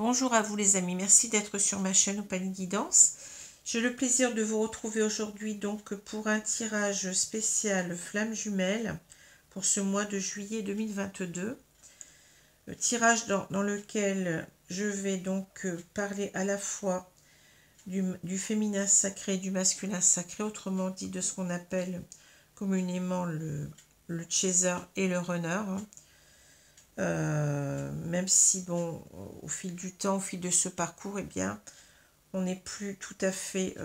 Bonjour à vous les amis, merci d'être sur ma chaîne Opaline Guidance. J'ai le plaisir de vous retrouver aujourd'hui donc pour un tirage spécial Flamme Jumelle pour ce mois de juillet 2022. Le tirage dans lequel je vais donc parler à la fois du féminin sacré et du masculin sacré, autrement dit de ce qu'on appelle communément le chaser et le runner. Même si, bon, au fil du temps, au fil de ce parcours, eh bien, on n'est plus tout à fait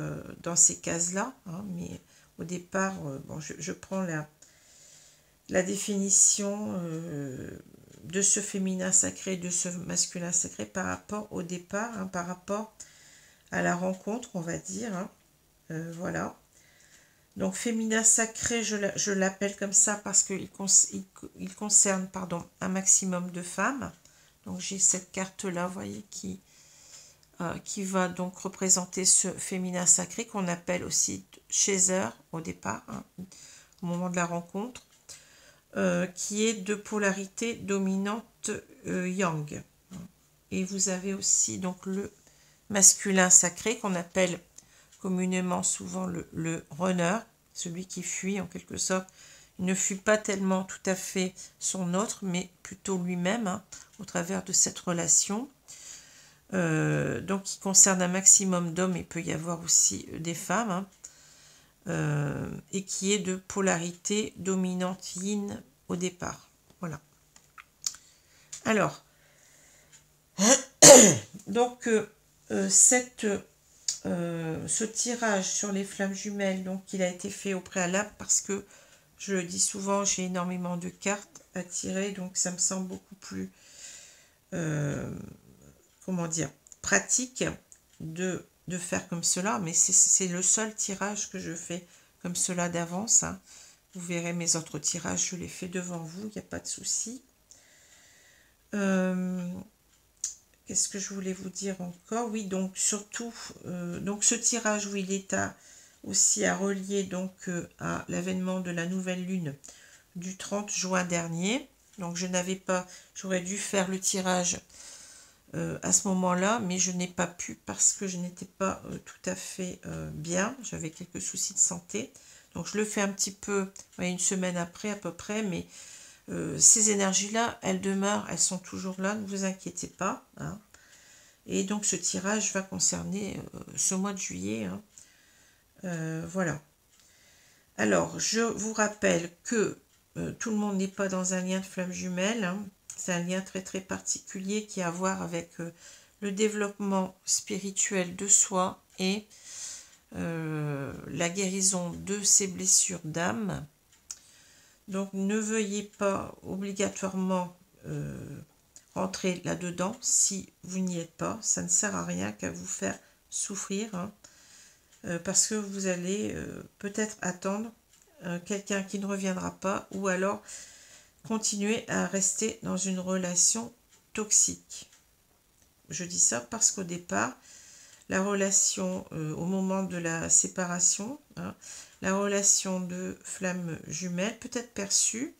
dans ces cases-là. Hein, mais au départ, bon, je prends la définition de ce féminin sacré et de ce masculin sacré par rapport au départ, hein, par rapport à la rencontre, on va dire. Hein, voilà. Donc, féminin sacré, je l'appelle comme ça parce qu'il concerne un maximum de femmes. Donc, j'ai cette carte-là, vous voyez, qui va donc représenter ce féminin sacré qu'on appelle aussi chaser au départ, hein, au moment de la rencontre, qui est de polarité dominante yang. Et vous avez aussi donc le masculin sacré qu'on appelle communément souvent le runner, celui qui fuit en quelque sorte. Il ne fuit pas tellement tout à fait son autre, mais plutôt lui-même, hein, au travers de cette relation. Donc qui concerne un maximum d'hommes, il peut y avoir aussi des femmes, hein, et qui est de polarité dominante yin au départ. Voilà. Alors, donc ce tirage sur les flammes jumelles, donc il a été fait au préalable parce que, je le dis souvent, j'ai énormément de cartes à tirer, donc ça me semble beaucoup plus, comment dire, pratique de faire comme cela, mais c'est le seul tirage que je fais comme cela d'avance. Hein. Vous verrez mes autres tirages, je les fais devant vous, il n'y a pas de souci. Qu'est-ce que je voulais vous dire encore? Oui, donc surtout, donc ce tirage, oui, il est aussi à relier donc à l'avènement de la nouvelle lune du 30 juin dernier. Donc je n'avais pas, j'aurais dû faire le tirage à ce moment-là, mais je n'ai pas pu parce que je n'étais pas tout à fait bien. J'avais quelques soucis de santé. Donc je le fais un petit peu, une semaine après à peu près, mais ces énergies-là, elles demeurent, elles sont toujours là, ne vous inquiétez pas. Hein. Et donc ce tirage va concerner ce mois de juillet. Hein. Voilà. Alors, je vous rappelle que tout le monde n'est pas dans un lien de flamme jumelle. Hein. C'est un lien très très particulier qui a à voir avec le développement spirituel de soi et la guérison de ses blessures d'âme. Donc ne veuillez pas obligatoirement rentrer là-dedans si vous n'y êtes pas. Ça ne sert à rien qu'à vous faire souffrir, hein, parce que vous allez peut-être attendre quelqu'un qui ne reviendra pas, ou alors continuer à rester dans une relation toxique. Je dis ça parce qu'au départ, la relation, au moment de la séparation, hein, la relation de flamme jumelle peut être perçue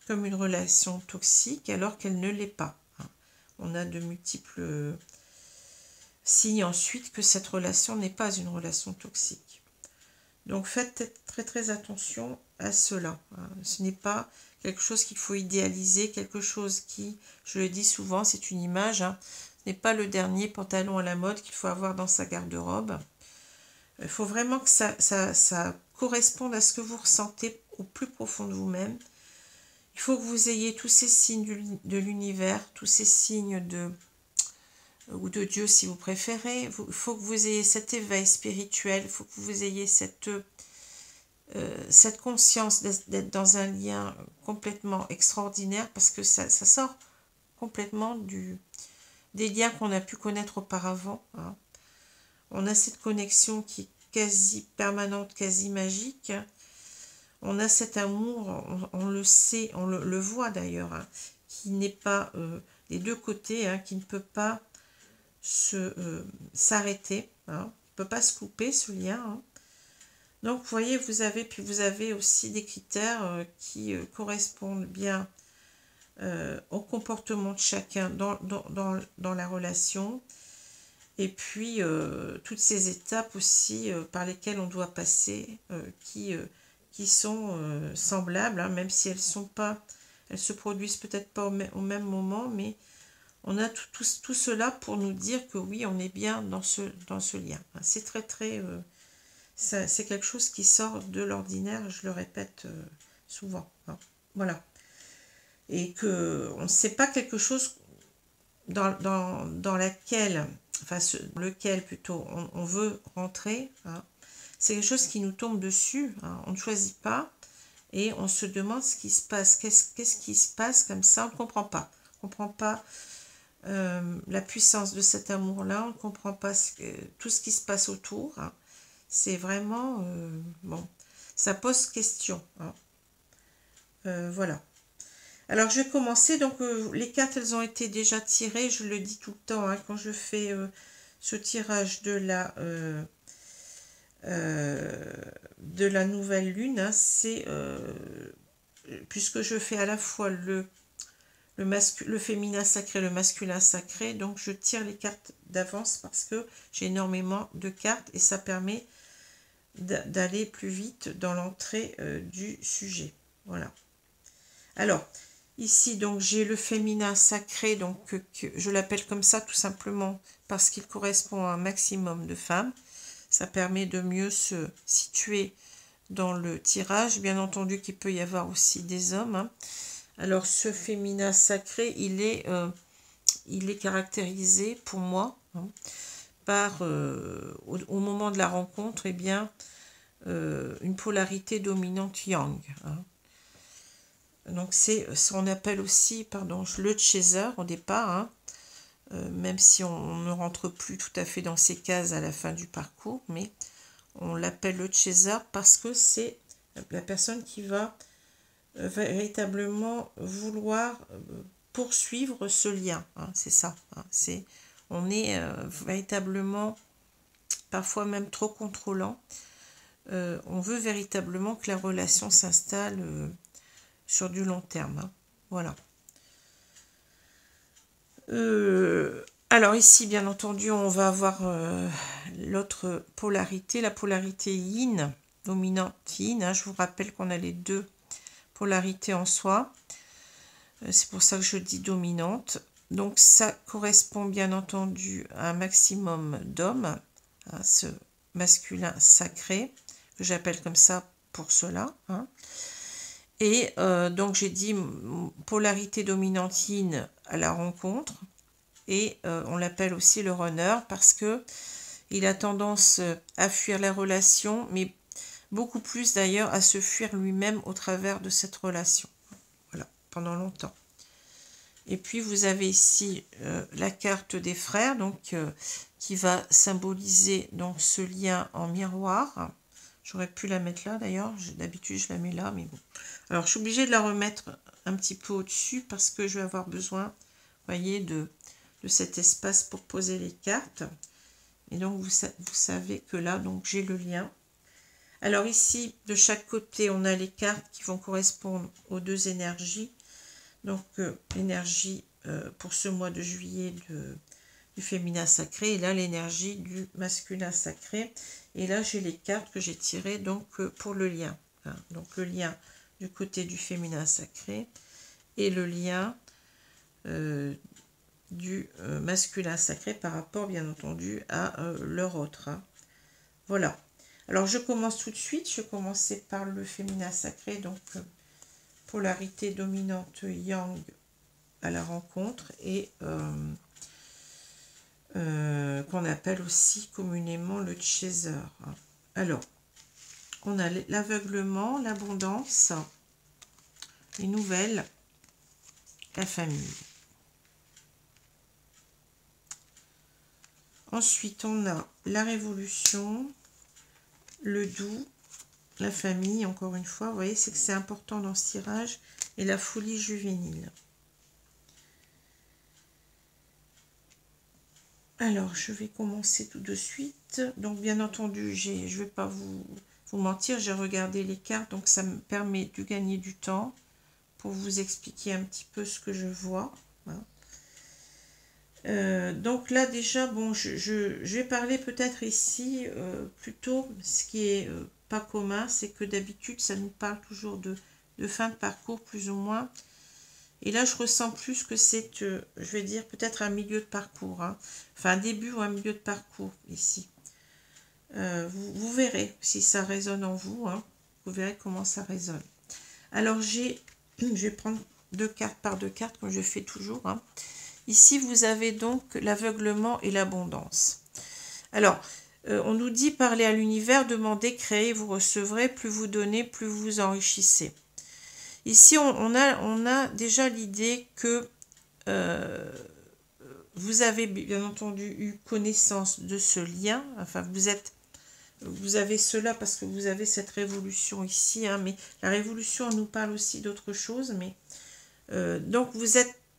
comme une relation toxique alors qu'elle ne l'est pas. Hein. On a de multiples signes ensuite que cette relation n'est pas une relation toxique. Donc faites très très attention à cela. Hein. Ce n'est pas quelque chose qu'il faut idéaliser, quelque chose qui, je le dis souvent, c'est une image, hein. Ce n'est pas le dernier pantalon à la mode qu'il faut avoir dans sa garde-robe. Il faut vraiment que ça corresponde à ce que vous ressentez au plus profond de vous-même. Il faut que vous ayez tous ces signes de l'univers, tous ces signes ou de Dieu si vous préférez. Il faut que vous ayez cet éveil spirituel, il faut que vous ayez cette conscience d'être dans un lien complètement extraordinaire, parce que ça sort complètement des liens qu'on a pu connaître auparavant. Hein. On a cette connexion qui est quasi permanente, quasi magique. On a cet amour, on le sait, on le voit d'ailleurs, hein, qui n'est pas des deux côtés, hein, qui ne peut pas s'arrêter, hein, il ne peut pas se couper ce lien. Hein. Donc vous voyez, vous avez aussi des critères qui correspondent bien au comportement de chacun dans la relation, et puis toutes ces étapes aussi par lesquelles on doit passer, qui sont semblables, hein, même si elles se produisent peut-être pas au même moment, mais on a tout cela pour nous dire que oui, on est bien dans ce lien. C'est très, c'est quelque chose qui sort de l'ordinaire, je le répète souvent. Hein. Voilà. Et que on ne sait pas quelque chose dans laquelle, enfin lequel plutôt, on veut rentrer. Hein. C'est quelque chose qui nous tombe dessus. Hein. On ne choisit pas et on se demande ce qui se passe. Qu'est-ce qui se passe comme ça? On ne comprend pas. On ne comprend pas la puissance de cet amour-là. On ne comprend pas tout ce qui se passe autour. Hein. C'est vraiment... bon, ça pose question. Hein. Voilà. Alors, je vais commencer. Donc, les cartes, elles ont été déjà tirées. Je le dis tout le temps, hein, quand je fais ce tirage de la nouvelle lune. Hein, c'est... puisque je fais à la fois le féminin sacré, le masculin sacré. Donc, je tire les cartes d'avance parce que j'ai énormément de cartes et ça permet d'aller plus vite dans l'entrée du sujet. Voilà. Alors, ici, donc, j'ai le féminin sacré, donc je l'appelle comme ça tout simplement parce qu'il correspond à un maximum de femmes. Ça permet de mieux se situer dans le tirage. Bien entendu qu'il peut y avoir aussi des hommes. Hein. Alors, ce féminin sacré, il est caractérisé pour moi hein, par, au moment de la rencontre, eh bien, une polarité dominante yang. Hein. Donc c'est ce qu'on appelle aussi, pardon, le chaser au départ, hein, même si on ne rentre plus tout à fait dans ces cases à la fin du parcours, mais on l'appelle le chaser parce que c'est la personne qui va véritablement vouloir poursuivre ce lien, hein, c'est ça. Hein, on est véritablement, parfois même trop contrôlant. On veut véritablement que la relation s'installe sur du long terme. Hein. Voilà. Alors ici, bien entendu, on va avoir l'autre polarité, la polarité yin, dominante yin. Hein. Je vous rappelle qu'on a les deux polarités en soi. C'est pour ça que je dis dominante. Donc ça correspond bien entendu à un maximum d'hommes, à ce masculin sacré, que j'appelle comme ça pour cela. Hein. Et donc j'ai dit polarité dominante yin à la rencontre. Et on l'appelle aussi le runner parce que il a tendance à fuir la relation, mais beaucoup plus d'ailleurs à se fuir lui-même au travers de cette relation. Voilà, pendant longtemps. Et puis vous avez ici la carte des frères, donc qui va symboliser donc ce lien en miroir. J'aurais pu la mettre là d'ailleurs, d'habitude je la mets là, mais bon. Alors je suis obligée de la remettre un petit peu au-dessus parce que je vais avoir besoin, vous voyez, de cet espace pour poser les cartes. Et donc vous savez que là, donc j'ai le lien. Alors ici, de chaque côté, on a les cartes qui vont correspondre aux deux énergies. Donc l'énergie pour ce mois de juillet du féminin sacré, et là l'énergie du masculin sacré. Et là j'ai les cartes que j'ai tirées donc pour le lien. Hein. Donc le lien du côté du féminin sacré et le lien du masculin sacré par rapport bien entendu à leur autre. Hein. Voilà. Alors je commence tout de suite. Je vais commencer par le féminin sacré, donc polarité dominante yang à la rencontre et qu'on appelle aussi communément le chaser. Hein. Alors, on a l'aveuglement, l'abondance, les nouvelles, la famille. Ensuite, on a la révolution, le doux, la famille, encore une fois. Vous voyez, c'est que c'est important dans ce tirage. Et la folie juvénile. Alors, je vais commencer tout de suite. Donc, bien entendu, je ne vais pas vous mentir, j'ai regardé les cartes. Donc, ça me permet de gagner du temps pour vous expliquer un petit peu ce que je vois. Hein. Donc là déjà, bon, je vais parler peut-être ici plutôt, ce qui est pas commun, c'est que d'habitude ça nous parle toujours de fin de parcours plus ou moins. Et là je ressens plus que c'est, je vais dire peut-être un milieu de parcours, hein. Enfin un début ou un milieu de parcours ici. Vous verrez si ça résonne en vous, hein. Vous verrez comment ça résonne. Alors je vais prendre 2 cartes par 2 cartes comme je fais toujours, hein. Ici, vous avez donc l'aveuglement et l'abondance. Alors, on nous dit parler à l'univers, demandez, créez, vous recevrez, plus vous donnez, plus vous enrichissez. Ici, on a déjà l'idée que vous avez bien entendu eu connaissance de ce lien, enfin vous avez cela parce que vous avez cette révolution ici, hein, mais la révolution nous parle aussi d'autre chose, mais donc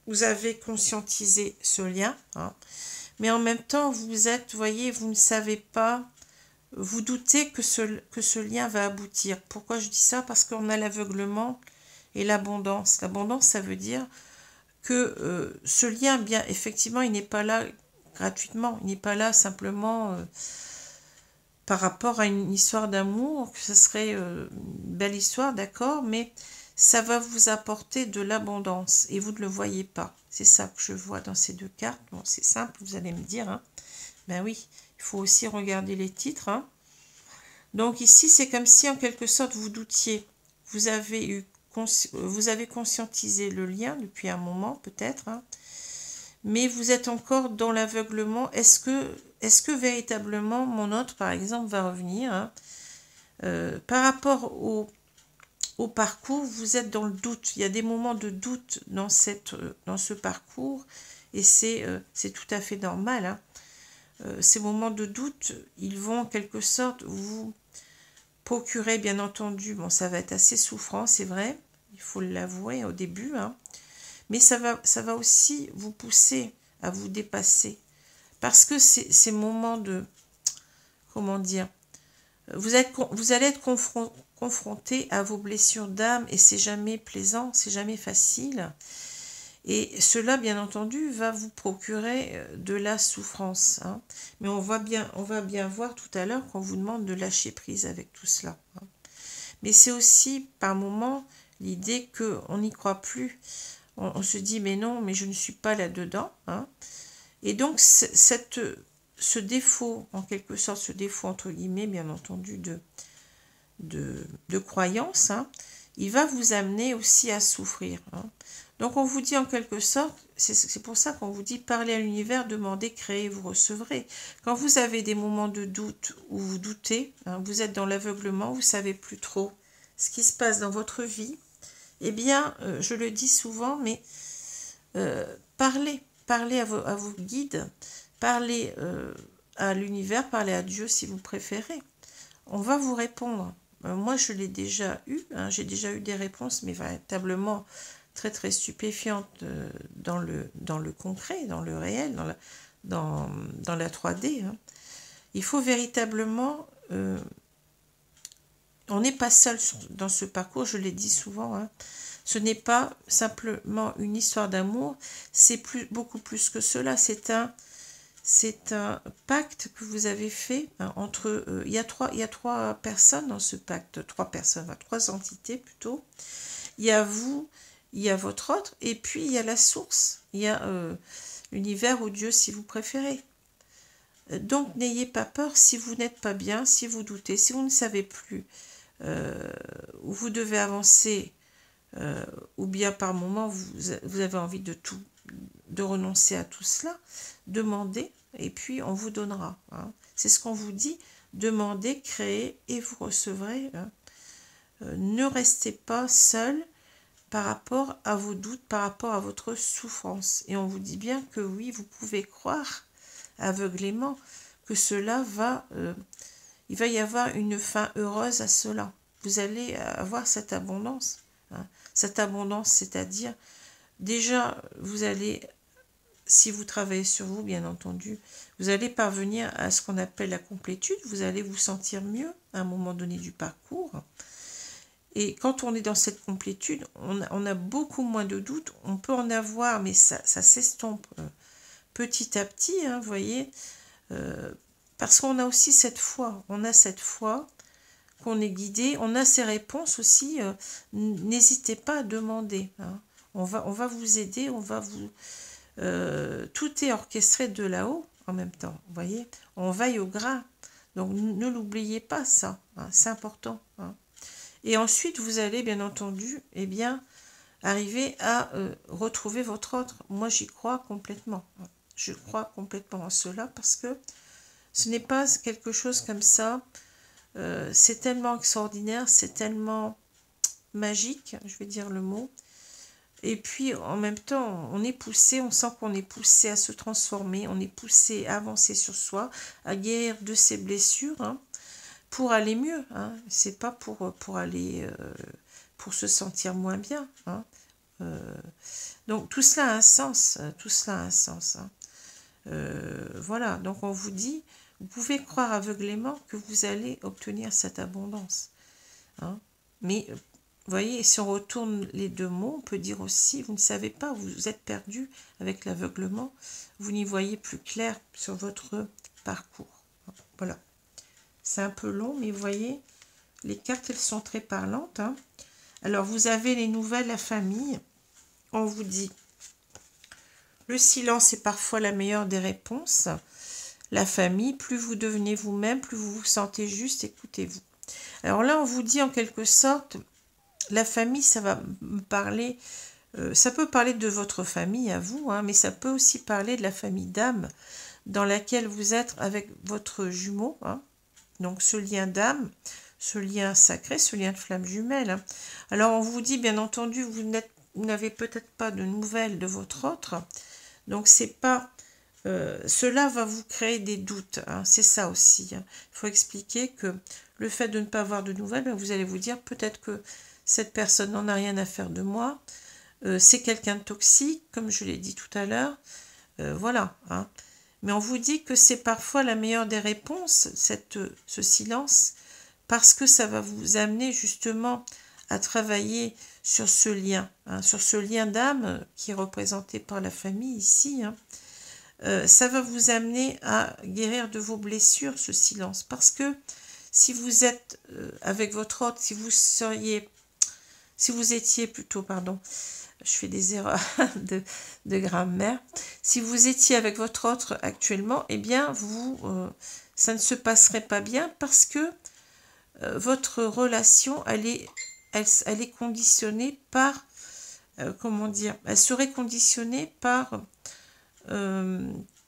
vous avez conscientisé ce lien, hein, mais en même temps, vous voyez, vous ne savez pas, vous doutez que ce lien va aboutir. Pourquoi je dis ça? Parce qu'on a l'aveuglement et l'abondance. L'abondance, ça veut dire que ce lien, bien, effectivement, il n'est pas là gratuitement, il n'est pas là simplement par rapport à une histoire d'amour, que ce serait une belle histoire, d'accord, mais ça va vous apporter de l'abondance et vous ne le voyez pas. C'est ça que je vois dans ces 2 cartes. Bon, c'est simple, vous allez me dire. Hein. Ben oui, il faut aussi regarder les titres. Hein. Donc ici, c'est comme si en quelque sorte vous doutiez. Vous avez conscientisé le lien depuis un moment peut-être, hein, mais vous êtes encore dans l'aveuglement. Est-ce que véritablement mon autre, par exemple, va revenir, hein, par rapport au parcours, vous êtes dans le doute. Il y a des moments de doute dans ce parcours et c'est tout à fait normal. Hein. Ces moments de doute, ils vont en quelque sorte vous procurer, bien entendu, bon, ça va être assez souffrant, c'est vrai, il faut l'avouer au début, hein, mais ça va aussi vous pousser à vous dépasser. Parce que ces moments de, comment dire, vous allez être confronté à vos blessures d'âme et c'est jamais plaisant, c'est jamais facile. Et cela, bien entendu, va vous procurer de la souffrance. Hein. Mais on va bien voir tout à l'heure qu'on vous demande de lâcher prise avec tout cela. Hein. Mais c'est aussi, par moments, l'idée qu'on n'y croit plus. On se dit, mais non, mais je ne suis pas là-dedans. Hein. Et donc, ce défaut, en quelque sorte, ce défaut, entre guillemets, bien entendu, de croyance, hein, il va vous amener aussi à souffrir. Hein. Donc, on vous dit en quelque sorte, c'est pour ça qu'on vous dit, parlez à l'univers, demandez, créez, vous recevrez. Quand vous avez des moments de doute où vous doutez, hein, vous êtes dans l'aveuglement, vous ne savez plus trop ce qui se passe dans votre vie, eh bien, je le dis souvent, mais parlez à vos guides, parlez à l'univers, parlez à Dieu si vous préférez. On va vous répondre. Moi, je l'ai déjà eu, hein, j'ai déjà eu des réponses, mais véritablement très très stupéfiantes dans le concret, dans le réel, dans la 3D. Hein. Il faut véritablement... on n'est pas seul dans ce parcours, je l'ai dit souvent, hein. Ce n'est pas simplement une histoire d'amour, c'est beaucoup plus que cela. C'est un pacte que vous avez fait, hein, entre... il y a trois personnes dans ce pacte, 3 personnes, 3 entités plutôt. Il y a vous, il y a votre autre, et puis il y a la source. Il y a l'univers ou Dieu si vous préférez. Donc n'ayez pas peur si vous n'êtes pas bien, si vous doutez, si vous ne savez plus où vous devez avancer, ou bien par moment vous avez envie de renoncer à tout cela, demandez et puis on vous donnera. Hein. C'est ce qu'on vous dit, demandez, créez et vous recevrez. Hein. Ne restez pas seul par rapport à vos doutes, par rapport à votre souffrance. Et on vous dit bien que oui, vous pouvez croire aveuglément que cela va... il va y avoir une fin heureuse à cela. Vous allez avoir cette abondance. Hein. Cette abondance, c'est-à-dire, déjà, vous allez, si vous travaillez sur vous, bien entendu, vous allez parvenir à ce qu'on appelle la complétude. Vous allez vous sentir mieux à un moment donné du parcours. Et quand on est dans cette complétude, on a beaucoup moins de doutes. On peut en avoir, mais ça s'estompe petit à petit, hein, vous voyez. Parce qu'on a aussi cette foi. On a cette foi qu'on est guidé. On a ces réponses aussi. N'hésitez pas à demander. Hein. On va vous aider. Tout est orchestré de là-haut en même temps. Vous voyez. On veille au grain. Donc ne l'oubliez pas ça. Hein, c'est important. Hein. Et ensuite, vous allez bien entendu, eh bien, arriver à retrouver votre autre. Moi, j'y crois complètement. Je crois complètement en cela parce que ce n'est pas quelque chose comme ça. C'est tellement extraordinaire, c'est tellement magique, je vais dire le mot. Et puis, en même temps, on est poussé, on sent qu'on est poussé à se transformer, on est poussé à avancer sur soi, à guérir de ses blessures, hein, pour aller mieux. Hein. C'est pas pour aller... pour se sentir moins bien. Hein. Donc, tout cela a un sens. Tout cela a un sens. Hein. Voilà, donc on vous dit, vous pouvez croire aveuglément que vous allez obtenir cette abondance. Hein. Mais, vous voyez, si on retourne les deux mots, on peut dire aussi, vous ne savez pas, vous êtes perdu avec l'aveuglement, vous n'y voyez plus clair sur votre parcours. Voilà. C'est un peu long, mais vous voyez, les cartes, elles sont très parlantes. Hein. Alors, vous avez les nouvelles, la famille. On vous dit, le silence est parfois la meilleure des réponses. La famille, plus vous devenez vous-même, plus vous vous sentez juste, écoutez-vous. Alors là, on vous dit en quelque sorte, la famille, ça va me parler, ça peut parler de votre famille à vous, hein, mais ça peut aussi parler de la famille d'âme dans laquelle vous êtes avec votre jumeau. Hein. Donc ce lien d'âme, ce lien sacré, ce lien de flamme jumelle. Hein. Alors on vous dit, bien entendu, vous n'avez peut-être pas de nouvelles de votre autre. Donc c'est pas... cela va vous créer des doutes, hein, c'est ça aussi. Hein. Il faut expliquer que le fait de ne pas avoir de nouvelles, vous allez vous dire peut-être que cette personne n'en a rien à faire de moi, c'est quelqu'un de toxique, comme je l'ai dit tout à l'heure, voilà. Hein. Mais on vous dit que c'est parfois la meilleure des réponses, ce silence, parce que ça va vous amener justement à travailler sur ce lien, hein, sur ce lien d'âme qui est représenté par la famille ici, hein. Ça va vous amener à guérir de vos blessures, ce silence. Parce que si vous êtes avec votre autre, si vous étiez plutôt, pardon, je fais des erreurs de grammaire, si vous étiez avec votre autre actuellement, eh bien, ça ne se passerait pas bien parce que votre relation, elle est conditionnée par, comment dire, elle serait conditionnée par...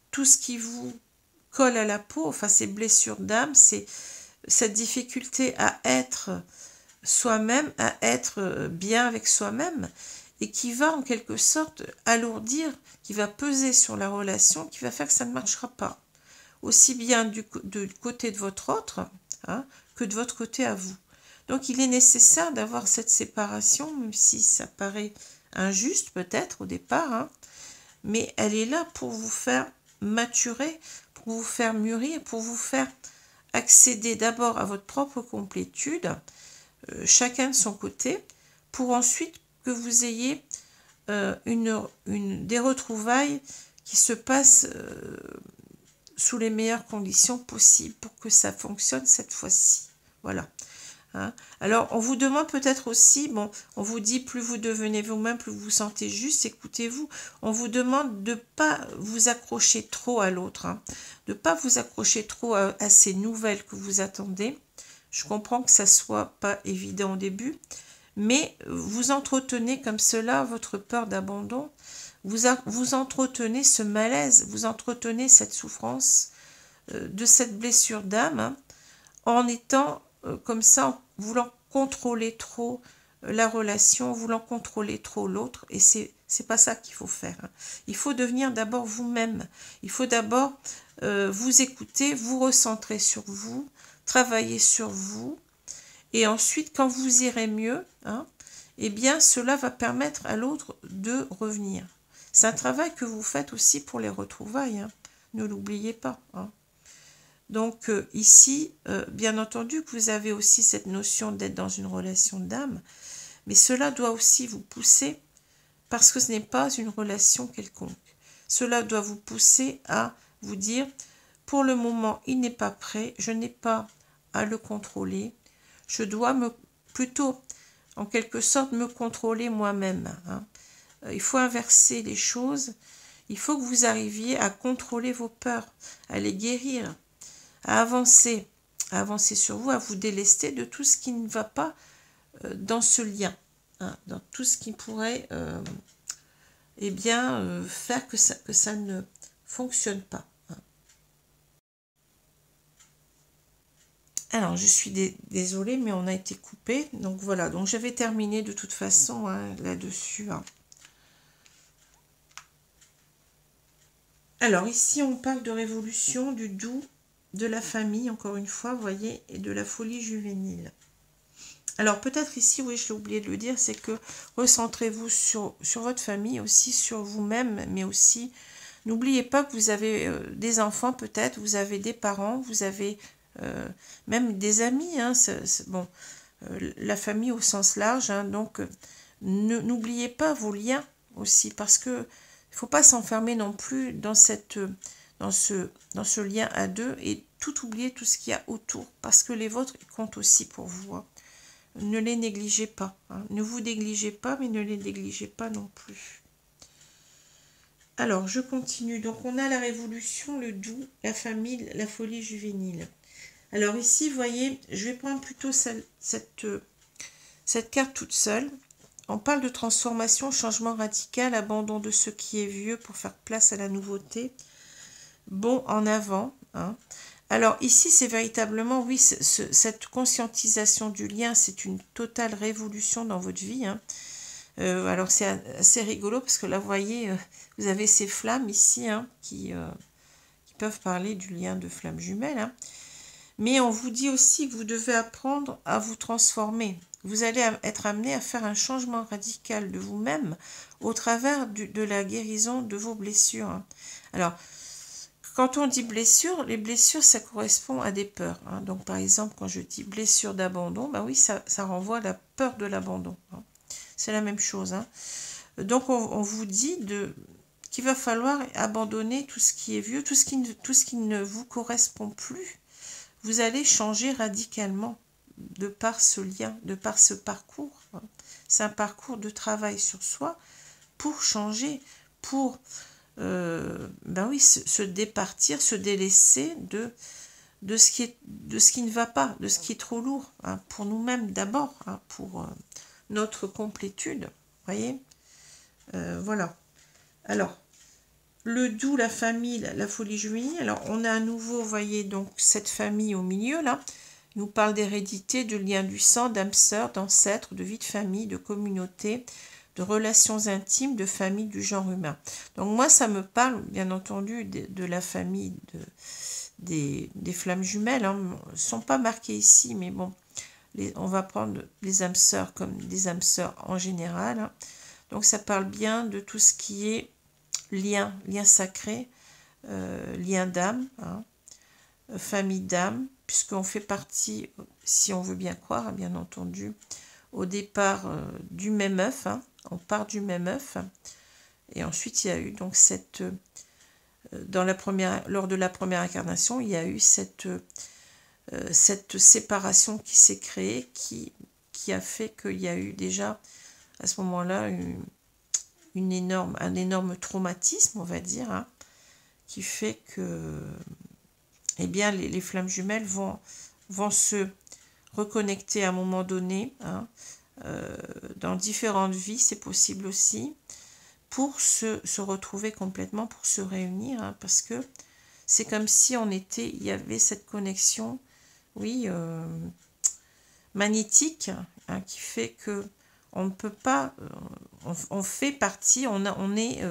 tout ce qui vous colle à la peau, enfin ces blessures d'âme, c'est cette difficulté à être soi-même, à être bien avec soi-même, et qui va en quelque sorte alourdir, qui va peser sur la relation, qui va faire que ça ne marchera pas. Aussi bien du côté de votre autre, hein, que de votre côté à vous. Donc il est nécessaire d'avoir cette séparation, même si ça paraît injuste peut-être au départ, hein, mais elle est là pour vous faire maturer, pour vous faire mûrir, pour vous faire accéder d'abord à votre propre complétude, chacun de son côté, pour ensuite que vous ayez des retrouvailles qui se passent sous les meilleures conditions possibles pour que ça fonctionne cette fois-ci. Voilà. Hein. Alors, on vous demande peut-être aussi, bon, on vous dit plus vous devenez vous-même, plus vous vous sentez juste, écoutez-vous. On vous demande de ne pas vous accrocher trop à l'autre, hein, de ne pas vous accrocher trop à ces nouvelles que vous attendez. Je comprends que ça ne soit pas évident au début, mais vous entretenez comme cela votre peur d'abandon, vous entretenez ce malaise, vous entretenez cette souffrance de cette blessure d'âme, hein, en étant comme ça, en voulant contrôler trop la relation, en voulant contrôler trop l'autre, et c'est pas ça qu'il faut faire. Hein. Il faut devenir d'abord vous-même. Il faut d'abord vous écouter, vous recentrer sur vous, travailler sur vous, et ensuite, quand vous irez mieux, hein, eh bien, cela va permettre à l'autre de revenir. C'est un travail que vous faites aussi pour les retrouvailles, hein. Ne l'oubliez pas. Hein. Donc ici, bien entendu que vous avez aussi cette notion d'être dans une relation d'âme, mais cela doit aussi vous pousser, parce que ce n'est pas une relation quelconque. Cela doit vous pousser à vous dire, pour le moment, il n'est pas prêt, je n'ai pas à le contrôler, je dois plutôt, en quelque sorte, me contrôler moi-même. Hein. Il faut inverser les choses, il faut que vous arriviez à contrôler vos peurs, à les guérir, à avancer sur vous, à vous délester de tout ce qui ne va pas dans ce lien, hein, dans tout ce qui pourrait eh bien, faire que ça ne fonctionne pas. Hein. Alors, je suis désolée, mais on a été coupé. Donc voilà, donc j'avais terminé de toute façon hein, là-dessus. Hein. Alors ici, on parle de révolution, du doux, de la famille, encore une fois, vous voyez, et de la folie juvénile. Alors peut-être ici, oui, je l'ai oublié de le dire, c'est que recentrez-vous sur votre famille, aussi sur vous-même, mais aussi, n'oubliez pas que vous avez des enfants peut-être, vous avez des parents, vous avez même des amis, hein, bon, la famille au sens large, hein, donc n'oubliez pas vos liens aussi, parce que il ne faut pas s'enfermer non plus dans ce lien à deux et tout oublier, tout ce qu'il y a autour, parce que les vôtres comptent aussi pour vous. Hein. Ne les négligez pas. Hein. Ne vous négligez pas, mais ne les négligez pas non plus. Alors, je continue. Donc, on a la révolution, le doux, la famille, la folie juvénile. Alors ici, vous voyez, je vais prendre plutôt cette carte toute seule. On parle de transformation, changement radical, abandon de ce qui est vieux pour faire place à la nouveauté. Bon en avant. Hein. Alors ici, c'est véritablement, oui, cette conscientisation du lien, c'est une totale révolution dans votre vie. Hein. Alors c'est assez rigolo parce que là, vous voyez, vous avez ces flammes ici hein, qui peuvent parler du lien de flammes jumelles. Hein. Mais on vous dit aussi que vous devez apprendre à vous transformer. Vous allez être amené à faire un changement radical de vous-même au travers de la guérison de vos blessures. Hein. Alors, quand on dit blessure, les blessures, ça correspond à des peurs. Hein. Donc, par exemple, quand je dis blessure d'abandon, ben oui, ça renvoie à la peur de l'abandon. Hein. C'est la même chose. Hein. Donc, on vous dit qu'il va falloir abandonner tout ce qui est vieux, tout ce qui ne vous correspond plus. Vous allez changer radicalement de par ce lien, de par ce parcours. Hein. C'est un parcours de travail sur soi pour changer, pour ben oui, se départir, se délaisser de ce qui ne va pas, de ce qui est trop lourd, hein, pour nous-mêmes d'abord, hein, pour notre complétude. Voyez, voilà. Alors, le doux, la famille, la folie juvénile. Alors, on a à nouveau, vous voyez, donc cette famille au milieu, là. Il nous parle d'hérédité, de lien du sang, d'âme sœur, d'ancêtres, de vie de famille, de communauté, de relations intimes, de famille du genre humain. Donc, moi, ça me parle, bien entendu, de la famille des flammes jumelles. Hein. Elles ne sont pas marquées ici, mais bon, on va prendre les âmes sœurs comme des âmes sœurs en général. Hein. Donc, ça parle bien de tout ce qui est lien sacré, lien d'âme, hein, famille d'âme, puisqu'on fait partie, si on veut bien croire, bien entendu, au départ du même œuf, hein, on part du même œuf, et ensuite il y a eu donc lors de la première incarnation, il y a eu cette séparation qui s'est créée, qui a fait qu'il y a eu déjà à ce moment-là un énorme traumatisme, on va dire, hein, qui fait que eh bien, les flammes jumelles vont se reconnecter à un moment donné, hein, dans différentes vies, c'est possible aussi, pour se retrouver complètement, pour se réunir, hein, parce que c'est comme si il y avait cette connexion, oui, magnétique, hein, qui fait que on ne peut pas, on fait partie, on est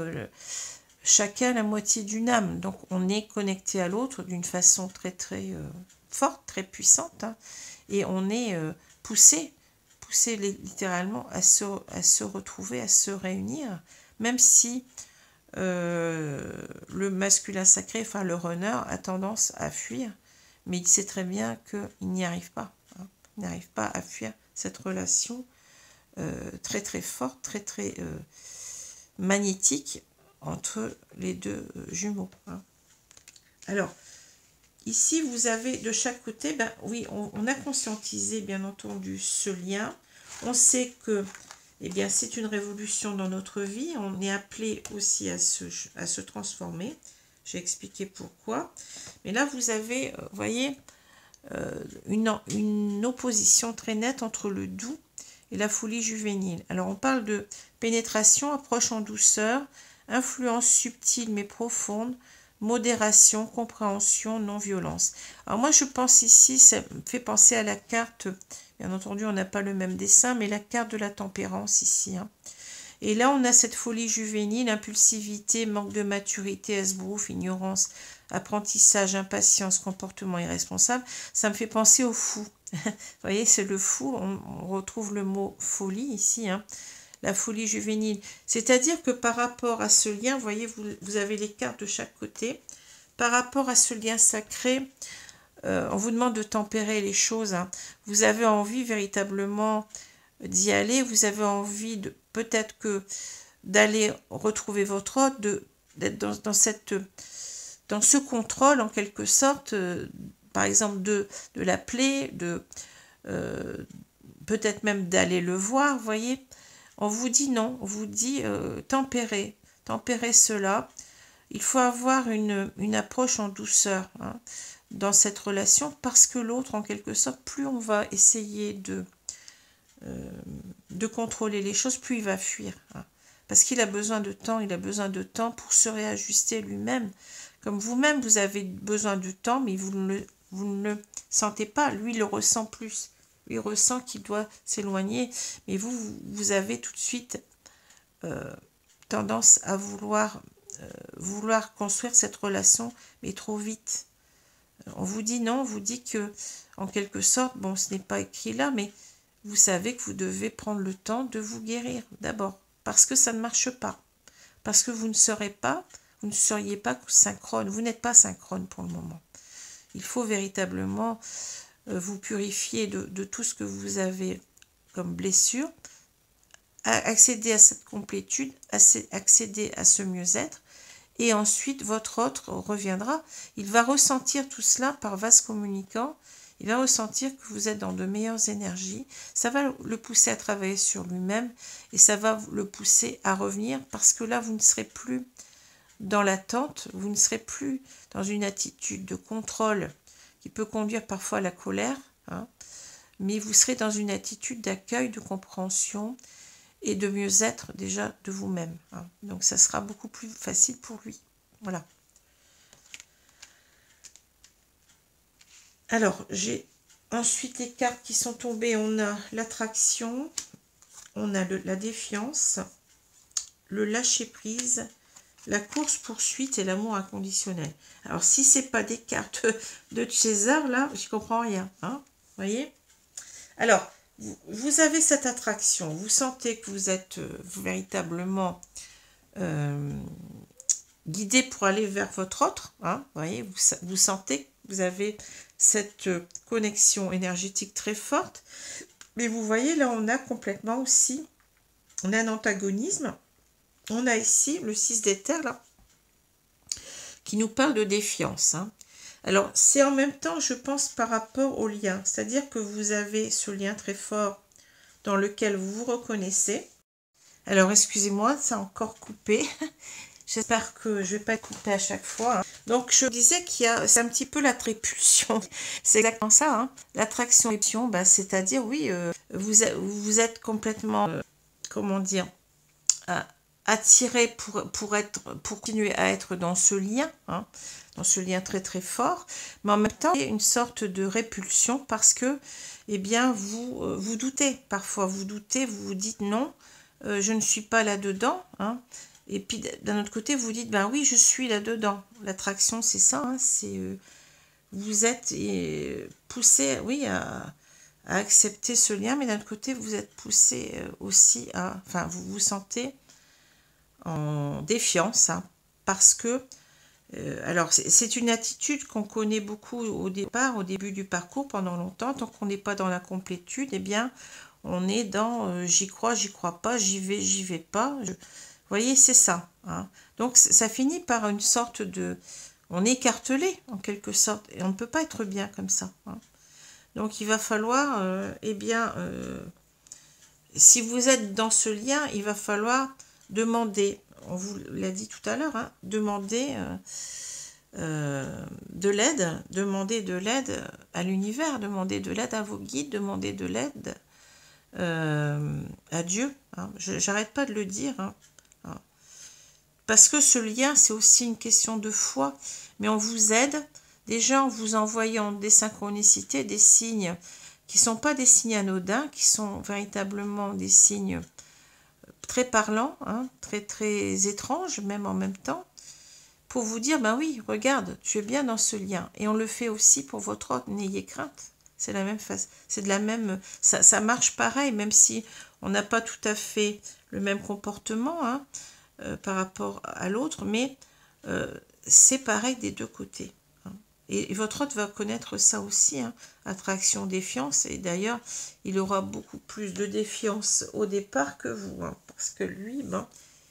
chacun la moitié d'une âme, donc on est connecté à l'autre d'une façon très très forte, très puissante, hein, et on est poussé littéralement à se retrouver, à se réunir, même si le masculin sacré, enfin le runner, a tendance à fuir, mais il sait très bien qu'il n'y arrive pas. Hein. Il n'arrive pas à fuir cette relation très très forte, très très magnétique entre les deux jumeaux. Hein. Alors, ici, vous avez de chaque côté, ben oui, on a conscientisé bien entendu ce lien. On sait que eh bien, c'est une révolution dans notre vie. On est appelé aussi à se transformer. J'ai expliqué pourquoi. Mais là, vous avez, vous voyez, une opposition très nette entre le doux et la folie juvénile. Alors, on parle de pénétration, approche en douceur, influence subtile mais profonde, modération, compréhension, non-violence. Alors moi, je pense ici, ça me fait penser à la carte, bien entendu, on n'a pas le même dessin, mais la carte de la tempérance ici. Hein. Et là, on a cette folie juvénile, impulsivité, manque de maturité, esbrouf, ignorance, apprentissage, impatience, comportement irresponsable. Ça me fait penser au fou. Vous voyez, c'est le fou, on retrouve le mot folie ici, hein. La folie juvénile. C'est-à-dire que par rapport à ce lien, vous voyez, vous avez les cartes de chaque côté. Par rapport à ce lien sacré, on vous demande de tempérer les choses. Hein. Vous avez envie véritablement d'y aller. Vous avez envie de peut-être que d'aller retrouver votre hôte, d'être dans ce contrôle en quelque sorte, par exemple de l'appeler, peut-être même d'aller le voir, vous voyez. On vous dit non, on vous dit tempérer cela. Il faut avoir une approche en douceur hein, dans cette relation parce que l'autre, en quelque sorte, plus on va essayer de contrôler les choses, plus il va fuir. Hein, parce qu'il a besoin de temps, il a besoin de temps pour se réajuster lui-même. Comme vous-même, vous avez besoin de temps, mais vous ne le sentez pas. Lui, il le ressent plus. Lui ressent qu'il doit s'éloigner, mais vous avez tout de suite tendance à vouloir construire cette relation, mais trop vite. On vous dit non, on vous dit que, en quelque sorte, bon, ce n'est pas écrit là, mais vous savez que vous devez prendre le temps de vous guérir d'abord, parce que ça ne marche pas, parce que vous ne seriez pas synchrone, vous n'êtes pas synchrone pour le moment. Il faut véritablement vous purifier de tout ce que vous avez comme blessure, accéder à cette complétude, accéder à ce mieux-être, et ensuite votre autre reviendra. Il va ressentir tout cela par vase communicant, il va ressentir que vous êtes dans de meilleures énergies, ça va le pousser à travailler sur lui-même, et ça va le pousser à revenir, parce que là vous ne serez plus dans l'attente, vous ne serez plus dans une attitude de contrôle qui peut conduire parfois à la colère, hein, mais vous serez dans une attitude d'accueil, de compréhension et de mieux-être déjà de vous-même. Hein. Donc ça sera beaucoup plus facile pour lui. Voilà. Alors, j'ai ensuite les cartes qui sont tombées. On a l'attraction, on a la défiance, le lâcher-prise, la course-poursuite et l'amour inconditionnel. Alors, si ce n'est pas des cartes de César, là, je ne comprends rien. Hein, vous voyez? Alors, vous avez cette attraction. Vous sentez que vous êtes véritablement guidé pour aller vers votre autre. Hein, vous voyez, vous sentez que vous avez cette connexion énergétique très forte. Mais vous voyez, là, on a complètement aussi, on a un antagonisme. On a ici le 6 d'éther, là, qui nous parle de défiance. Hein. Alors, c'est en même temps, je pense, par rapport au lien. C'est-à-dire que vous avez ce lien très fort dans lequel vous vous reconnaissez. Alors, excusez-moi, ça a encore coupé. J'espère que je ne vais pas couper à chaque fois. Hein. Donc, je disais c'est un petit peu la répulsion. C'est exactement ça. Hein. L'attraction, ben, c'est-à-dire, oui, vous êtes complètement, comment dire, attiré pour continuer à être dans ce lien, hein, dans ce lien très très fort, mais en même temps, il y a une sorte de répulsion parce que, eh bien, vous doutez. Parfois, vous doutez, vous vous dites non, je ne suis pas là-dedans, hein. Et puis d'un autre côté, vous dites, ben oui, je suis là-dedans. L'attraction, c'est ça, hein, c'est vous êtes poussé, oui, à accepter ce lien, mais d'un autre côté, vous êtes poussé aussi enfin, vous vous sentez en défiance, hein, parce que Alors, c'est une attitude qu'on connaît beaucoup au départ, au début du parcours, pendant longtemps. Tant qu'on n'est pas dans la complétude, eh bien, on est dans j'y crois pas, j'y vais pas. Vous voyez, c'est ça. Hein. Donc, ça finit par une sorte de... On est écartelé, en quelque sorte, et on ne peut pas être bien comme ça. Hein. Donc, il va falloir, eh bien, si vous êtes dans ce lien, il va falloir demander, on vous l'a dit tout à l'heure, hein, demander... demander de l'aide à l'univers, demander de l'aide à vos guides, demander de l'aide à Dieu. Hein. J'arrête pas de le dire. Hein. Hein. Parce que ce lien, c'est aussi une question de foi. Mais on vous aide déjà en vous envoyant des synchronicités, des signes qui ne sont pas des signes anodins, qui sont véritablement des signes très parlants, hein, très très étranges, même en même temps. Pour vous dire, ben oui, regarde, tu es bien dans ce lien. Et on le fait aussi pour votre autre, n'ayez crainte. C'est la même phase. C'est de la même... Ça marche pareil, même si on n'a pas tout à fait le même comportement hein, par rapport à l'autre, mais c'est pareil des deux côtés. Hein. Et votre autre va connaître ça aussi, hein, attraction, défiance. Et d'ailleurs, il aura beaucoup plus de défiance au départ que vous. Hein, parce que lui, ben,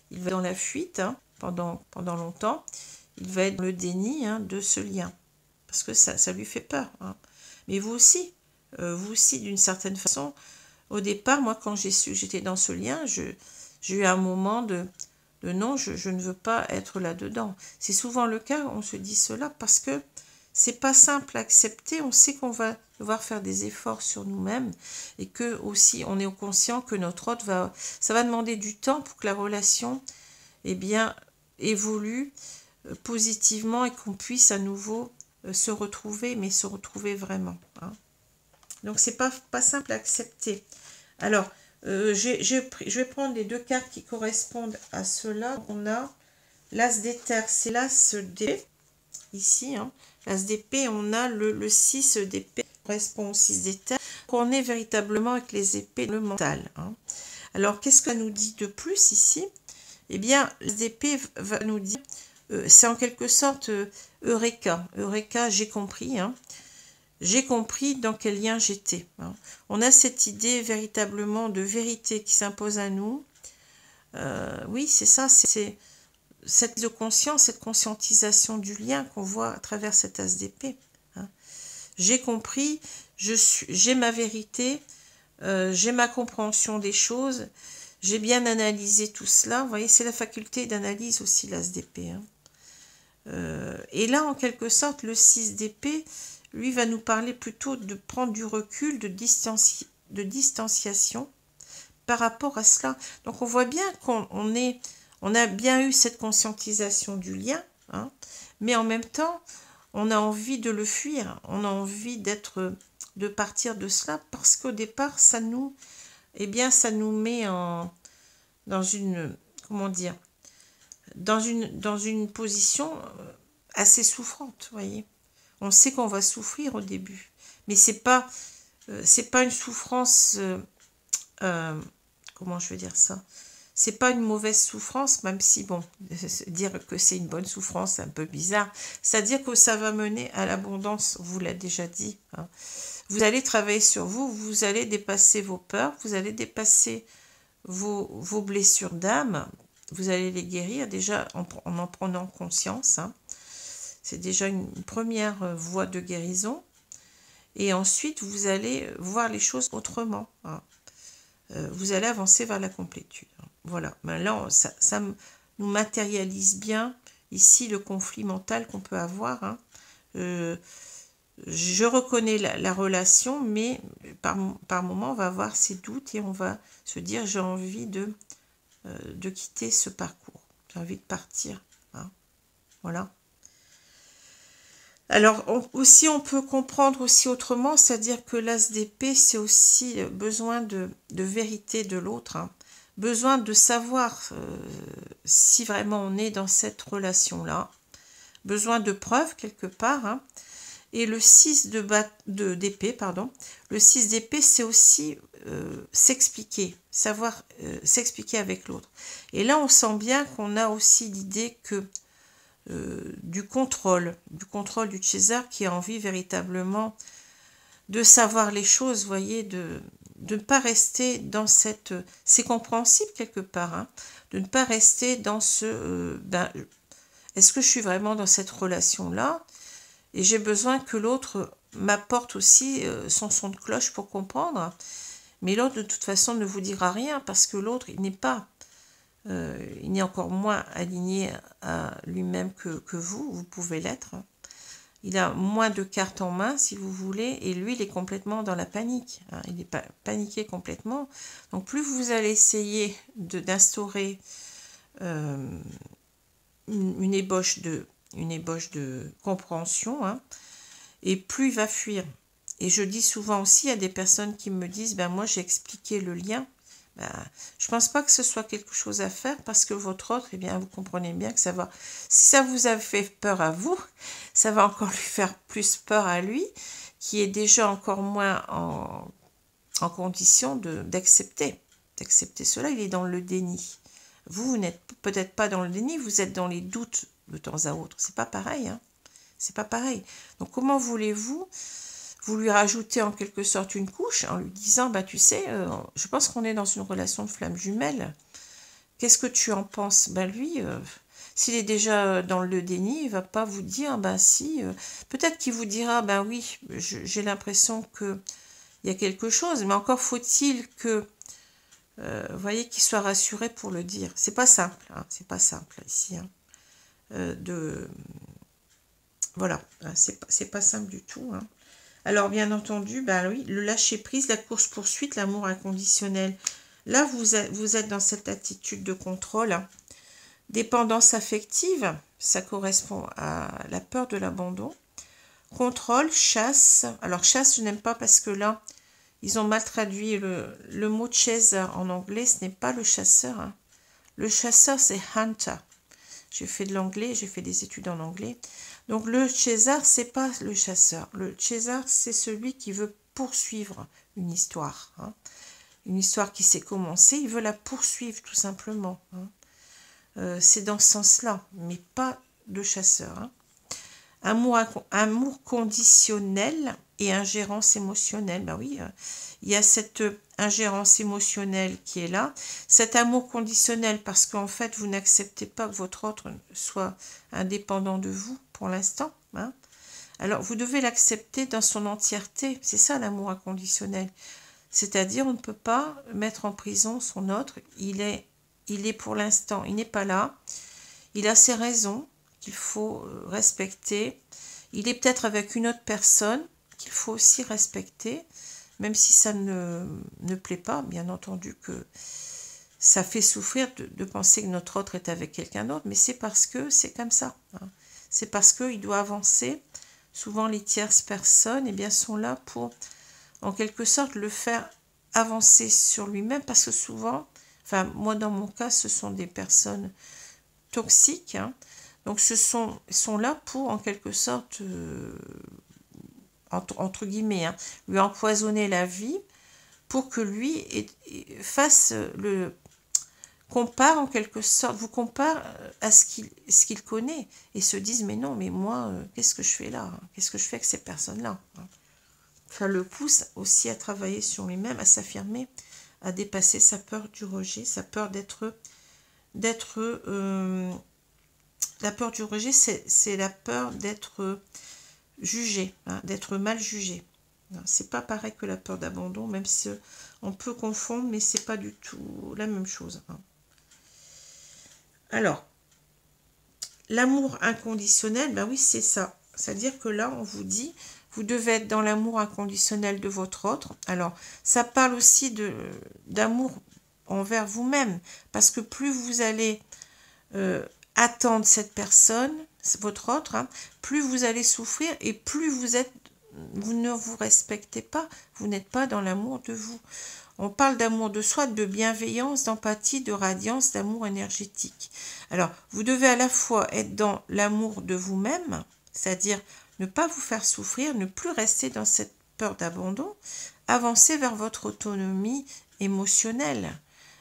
il va dans la fuite, hein, pendant longtemps, il va être dans le déni hein, de ce lien, parce que ça lui fait peur. Hein. Mais vous aussi d'une certaine façon, au départ, moi, quand j'ai su que j'étais dans ce lien, j'ai eu un moment de non, je ne veux pas être là-dedans. C'est souvent le cas, on se dit cela, parce que c'est pas simple à accepter, on sait qu'on va devoir faire des efforts sur nous-mêmes, et que aussi, on est conscient que notre autre ça va demander du temps pour que la relation eh bien, évolue positivement et qu'on puisse à nouveau se retrouver, mais se retrouver vraiment. Hein. Donc, c'est pas simple à accepter. Alors, je vais prendre les deux cartes qui correspondent à cela. On a l'As d'éther, c'est l'As d'épée, ici. Hein. L'As d'épée, on a le 6 d'épée, qui correspond au 6 d'éther. On est véritablement avec les épées, le mental. Hein. Alors, qu'est-ce que ça nous dit de plus ici? Eh bien, l'ASDP va nous dire, c'est en quelque sorte Eureka. Eureka, j'ai compris. Hein. J'ai compris dans quel lien j'étais. Hein. On a cette idée véritablement de vérité qui s'impose à nous. Oui, c'est ça, c'est cette de conscience, cette conscientisation du lien qu'on voit à travers cet ASDP. Hein. J'ai compris, j'ai ma vérité, j'ai ma compréhension des choses. J'ai bien analysé tout cela. Vous voyez, c'est la faculté d'analyse aussi, l'As d'épée. Hein. Et là, en quelque sorte, le 6 d'épée, lui, va nous parler plutôt de prendre du recul, de distanciation par rapport à cela. Donc, on voit bien on a bien eu cette conscientisation du lien, hein, mais en même temps, on a envie de le fuir. On a envie de partir de cela parce qu'au départ, ça nous met dans une, comment dire, dans une position assez souffrante, voyez. On sait qu'on va souffrir au début, mais c'est pas une souffrance, comment je veux dire ça, c'est pas une mauvaise souffrance, même si, bon, dire que c'est une bonne souffrance, c'est un peu bizarre, c'est-à-dire que ça va mener à l'abondance, on vous l'a déjà dit, hein. Vous allez travailler sur vous, vous allez dépasser vos peurs, vous allez dépasser vos blessures d'âme, vous allez les guérir déjà en prenant conscience. Hein. C'est déjà une première voie de guérison. Et ensuite, vous allez voir les choses autrement. Hein. Vous allez avancer vers la complétude. Hein. Voilà. Ben là, ça nous matérialise bien ici le conflit mental qu'on peut avoir. Hein. Je reconnais la relation, mais par moment, on va avoir ces doutes et on va se dire, j'ai envie de quitter ce parcours. J'ai envie de partir. Hein. Voilà. Alors, aussi, on peut comprendre aussi autrement, c'est-à-dire que l'As d'épée, c'est aussi besoin de vérité de l'autre. Hein. Besoin de savoir si vraiment on est dans cette relation-là. Besoin de preuves quelque part. Hein. Et le 6 d'épée, pardon, le 6 d'épée, c'est aussi s'expliquer, savoir s'expliquer avec l'autre. Et là, on sent bien qu'on a aussi l'idée que du contrôle du chaser, qui a envie véritablement de savoir les choses, vous voyez, de ne pas rester dans cette... C'est compréhensible quelque part, hein, de ne pas rester dans ce... est-ce que je suis vraiment dans cette relation-là? Et j'ai besoin que l'autre m'apporte aussi son son de cloche pour comprendre. Mais l'autre, de toute façon, ne vous dira rien parce que l'autre, il n'est pas... il n'est encore moins aligné à lui-même que vous. Vous pouvez l'être. Il a moins de cartes en main, si vous voulez, et lui, il est complètement dans la panique. Hein, il est paniqué complètement. Donc, plus vous allez essayer d'instaurer une ébauche de compréhension, hein, et plus il va fuir. Et je dis souvent aussi à des personnes qui me disent, ben moi, j'ai expliqué le lien. Ben, je ne pense pas que ce soit quelque chose à faire parce que votre autre, eh bien, vous comprenez bien que ça va... Si ça vous a fait peur à vous, ça va encore lui faire plus peur à lui, qui est déjà encore moins en condition d'accepter cela. Il est dans le déni. Vous n'êtes peut-être pas dans le déni, vous êtes dans les doutes de temps à autre. C'est pas pareil, hein. C'est pas pareil. Donc, comment voulez-vous vous lui rajoutez en quelque sorte une couche en lui disant, bah tu sais, je pense qu'on est dans une relation de flamme jumelle. Qu'est-ce que tu en penses? Ben lui, s'il est déjà dans le déni, il va pas vous dire, ben si, peut-être qu'il vous dira, ben oui, j'ai l'impression qu'il y a quelque chose, mais encore faut-il que, vous voyez, qu'il soit rassuré pour le dire. C'est pas simple, hein, c'est pas simple ici, hein, voilà, hein, c'est pas simple du tout, hein. Alors, bien entendu, ben oui, le lâcher-prise, la course-poursuite, l'amour inconditionnel. Là, vous êtes dans cette attitude de contrôle. Hein. Dépendance affective, ça correspond à la peur de l'abandon. Contrôle, chasse. Alors, chasse, je n'aime pas parce que là, ils ont mal traduit le mot chaser en anglais. Ce n'est pas le chasseur. Hein. Le chasseur, c'est hunter. J'ai fait de l'anglais, j'ai fait des études en anglais. Donc le chaser, c'est pas le chasseur. Le chaser, c'est celui qui veut poursuivre une histoire. Hein. Une histoire qui s'est commencée, il veut la poursuivre tout simplement. Hein. C'est dans ce sens-là, mais pas de chasseur. Hein. Amour conditionnel et ingérence émotionnelle. Ben oui, il y a cette ingérence émotionnelle qui est là. Cet amour conditionnel parce qu'en fait, vous n'acceptez pas que votre autre soit indépendant de vous pour l'instant. Hein. Alors, vous devez l'accepter dans son entièreté. C'est ça l'amour inconditionnel. C'est-à-dire, on ne peut pas mettre en prison son autre. Il est pour l'instant, il n'est pas là. Il a ses raisons qu'il faut respecter. Il est peut-être avec une autre personne qu'il faut aussi respecter, même si ça ne plaît pas, bien entendu que ça fait souffrir de penser que notre autre est avec quelqu'un d'autre, mais c'est parce que c'est comme ça. Hein. C'est parce qu'il doit avancer. Souvent, les tierces personnes, eh bien, sont là pour, en quelque sorte, le faire avancer sur lui-même, parce que souvent, enfin, moi, dans mon cas, ce sont des personnes toxiques, hein. Donc, sont là pour, en quelque sorte, entre guillemets, hein, lui empoisonner la vie pour que lui compare en quelque sorte, vous compare à ce qu'il connaît et se dise, mais non, mais moi, qu'est-ce que je fais là? Qu'est-ce que je fais avec ces personnes-là? Ça le pousse aussi à travailler sur lui-même, à s'affirmer, à dépasser sa peur du rejet, sa peur la peur du rejet, c'est la peur d'être jugé, hein, d'être mal jugé. C'est pas pareil que la peur d'abandon, même si on peut confondre, mais c'est pas du tout la même chose. Hein. Alors, l'amour inconditionnel, ben oui, c'est ça. C'est-à-dire que là, on vous dit, vous devez être dans l'amour inconditionnel de votre autre. Alors, ça parle aussi d'amour envers vous-même, parce que plus vous allez attendre cette personne, votre autre, hein, plus vous allez souffrir et plus vous ne vous respectez pas, vous n'êtes pas dans l'amour de vous. On parle d'amour de soi, de bienveillance, d'empathie, de radiance, d'amour énergétique. Alors, vous devez à la fois être dans l'amour de vous-même, c'est-à-dire ne pas vous faire souffrir, ne plus rester dans cette peur d'abandon, avancer vers votre autonomie émotionnelle,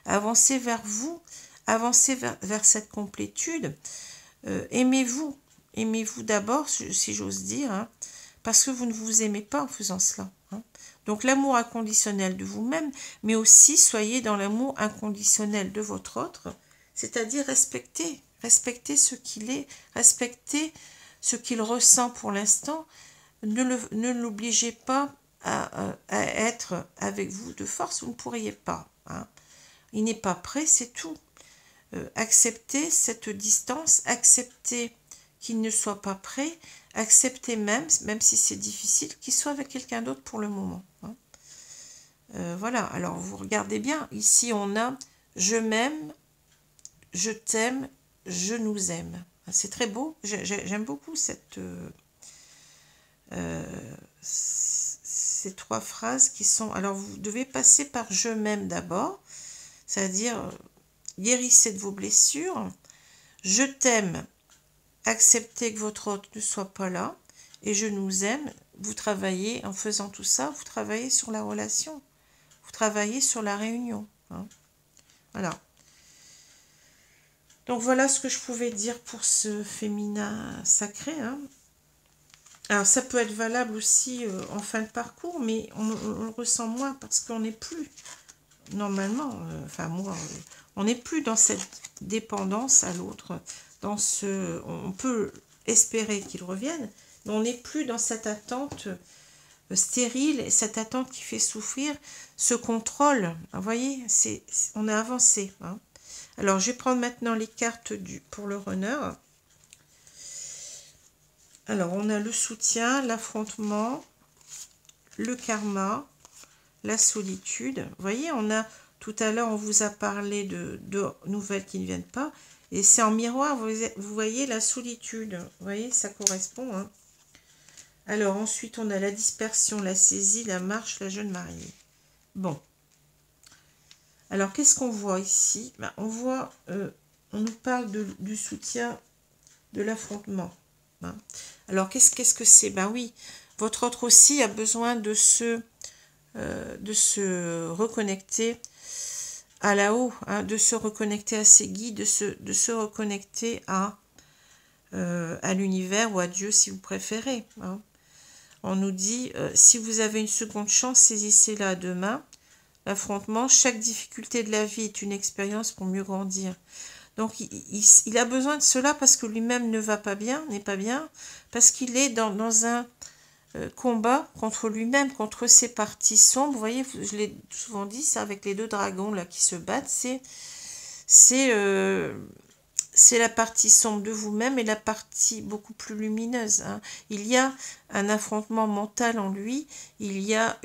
avancer vers vous, avancer vers cette complétude, Aimez-vous. Aimez-vous d'abord, si j'ose dire, hein, parce que vous ne vous aimez pas en faisant cela. Hein. Donc l'amour inconditionnel de vous-même, mais aussi soyez dans l'amour inconditionnel de votre autre, c'est-à-dire respectez ce qu'il est, respectez ce qu'il ressent pour l'instant, ne l'obligez pas à être avec vous de force, vous ne pourriez pas. Hein. Il n'est pas prêt, c'est tout. Acceptez cette distance, acceptez qu'il ne soit pas prêt, acceptez même si c'est difficile, qu'il soit avec quelqu'un d'autre pour le moment. Hein. Voilà, alors vous regardez bien, ici on a « je m'aime »,« je t'aime »,« je nous aime ». C'est très beau, j'aime beaucoup ces trois phrases qui sont... Alors vous devez passer par « je m'aime » d'abord, c'est-à-dire guérissez de vos blessures, « je t'aime », acceptez que votre autre ne soit pas là, et « je nous aime », vous travaillez, en faisant tout ça, vous travaillez sur la relation, vous travaillez sur la réunion. Hein. Voilà. Donc voilà ce que je pouvais dire pour ce féminin sacré. Hein. Alors ça peut être valable aussi en fin de parcours, mais on le ressent moins parce qu'on n'est plus, normalement, enfin moi, on n'est plus dans cette dépendance à l'autre, dans ce, on peut espérer qu'il revienne, mais on n'est plus dans cette attente stérile, cette attente qui fait souffrir, ce contrôle. Vous voyez, on a avancé. Hein. Alors je vais prendre maintenant les cartes pour le runner. Alors, on a le soutien, l'affrontement, le karma, la solitude. Vous voyez, on a, tout à l'heure, on vous a parlé de nouvelles qui ne viennent pas. Et c'est en miroir, vous voyez la solitude. Vous voyez, ça correspond. Hein. Alors, ensuite, on a la dispersion, la saisie, la marche, la jeune mariée. Bon. Alors, qu'est-ce qu'on voit ici? On voit, on nous parle du soutien, de l'affrontement. Hein. Alors, qu'est-ce que c'est? Ben oui, votre autre aussi a besoin de se reconnecter à là-haut, hein, de se reconnecter à ses guides, de se reconnecter à l'univers ou à Dieu si vous préférez. Hein. On nous dit, si vous avez une seconde chance, saisissez-la à deux mains. L'affrontement, chaque difficulté de la vie est une expérience pour mieux grandir. Donc, il a besoin de cela parce que lui-même ne va pas bien, n'est pas bien, parce qu'il est dans un combat contre lui-même, contre ses parties sombres. Vous voyez, je l'ai souvent dit, ça avec les deux dragons là qui se battent, c'est la partie sombre de vous-même et la partie beaucoup plus lumineuse. Hein. Il y a un affrontement mental en lui, il y a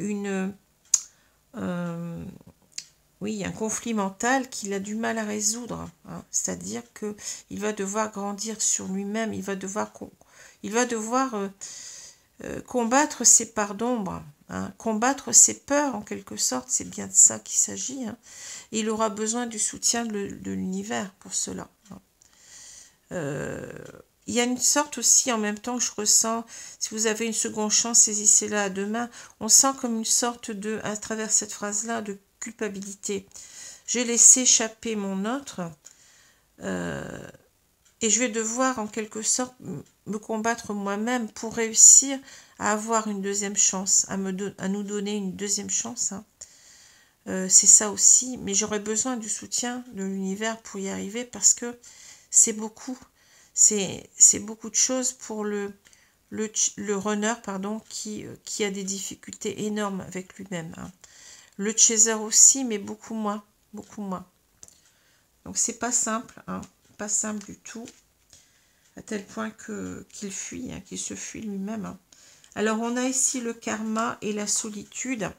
oui, un conflit mental qu'il a du mal à résoudre. Hein. C'est-à-dire qu'il va devoir grandir sur lui-même, il va devoir combattre ses parts d'ombre, hein, combattre ses peurs en quelque sorte, c'est bien de ça qu'il s'agit. Hein. Il aura besoin du soutien de l'univers pour cela. Hein. Il y a une sorte aussi, en même temps que je ressens, si vous avez une seconde chance, saisissez-la à deux mains, on sent comme une sorte de, à travers cette phrase-là, de culpabilité. J'ai laissé échapper mon autre et je vais devoir en quelque sorte me combattre moi-même pour réussir à avoir une deuxième chance, à nous donner une deuxième chance. Hein. C'est ça aussi, mais j'aurais besoin du soutien de l'univers pour y arriver parce que c'est beaucoup. C'est beaucoup de choses pour le runner pardon, qui a des difficultés énormes avec lui-même. Hein. Le chaser aussi, mais beaucoup moins. Beaucoup moins. Donc c'est pas simple, hein, pas simple du tout, à tel point qu'il fuit, hein, qu'il se fuit lui-même. Hein. Alors on a ici le karma et la solitude.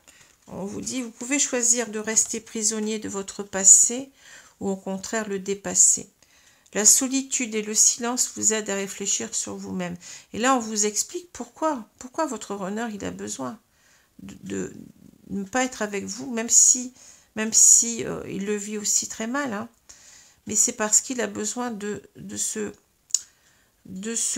On vous dit, vous pouvez choisir de rester prisonnier de votre passé ou au contraire le dépasser. La solitude et le silence vous aident à réfléchir sur vous-même. Et là, on vous explique pourquoi votre runner il a besoin de ne pas être avec vous, même si il le vit aussi très mal. Hein. Mais c'est parce qu'il a besoin de se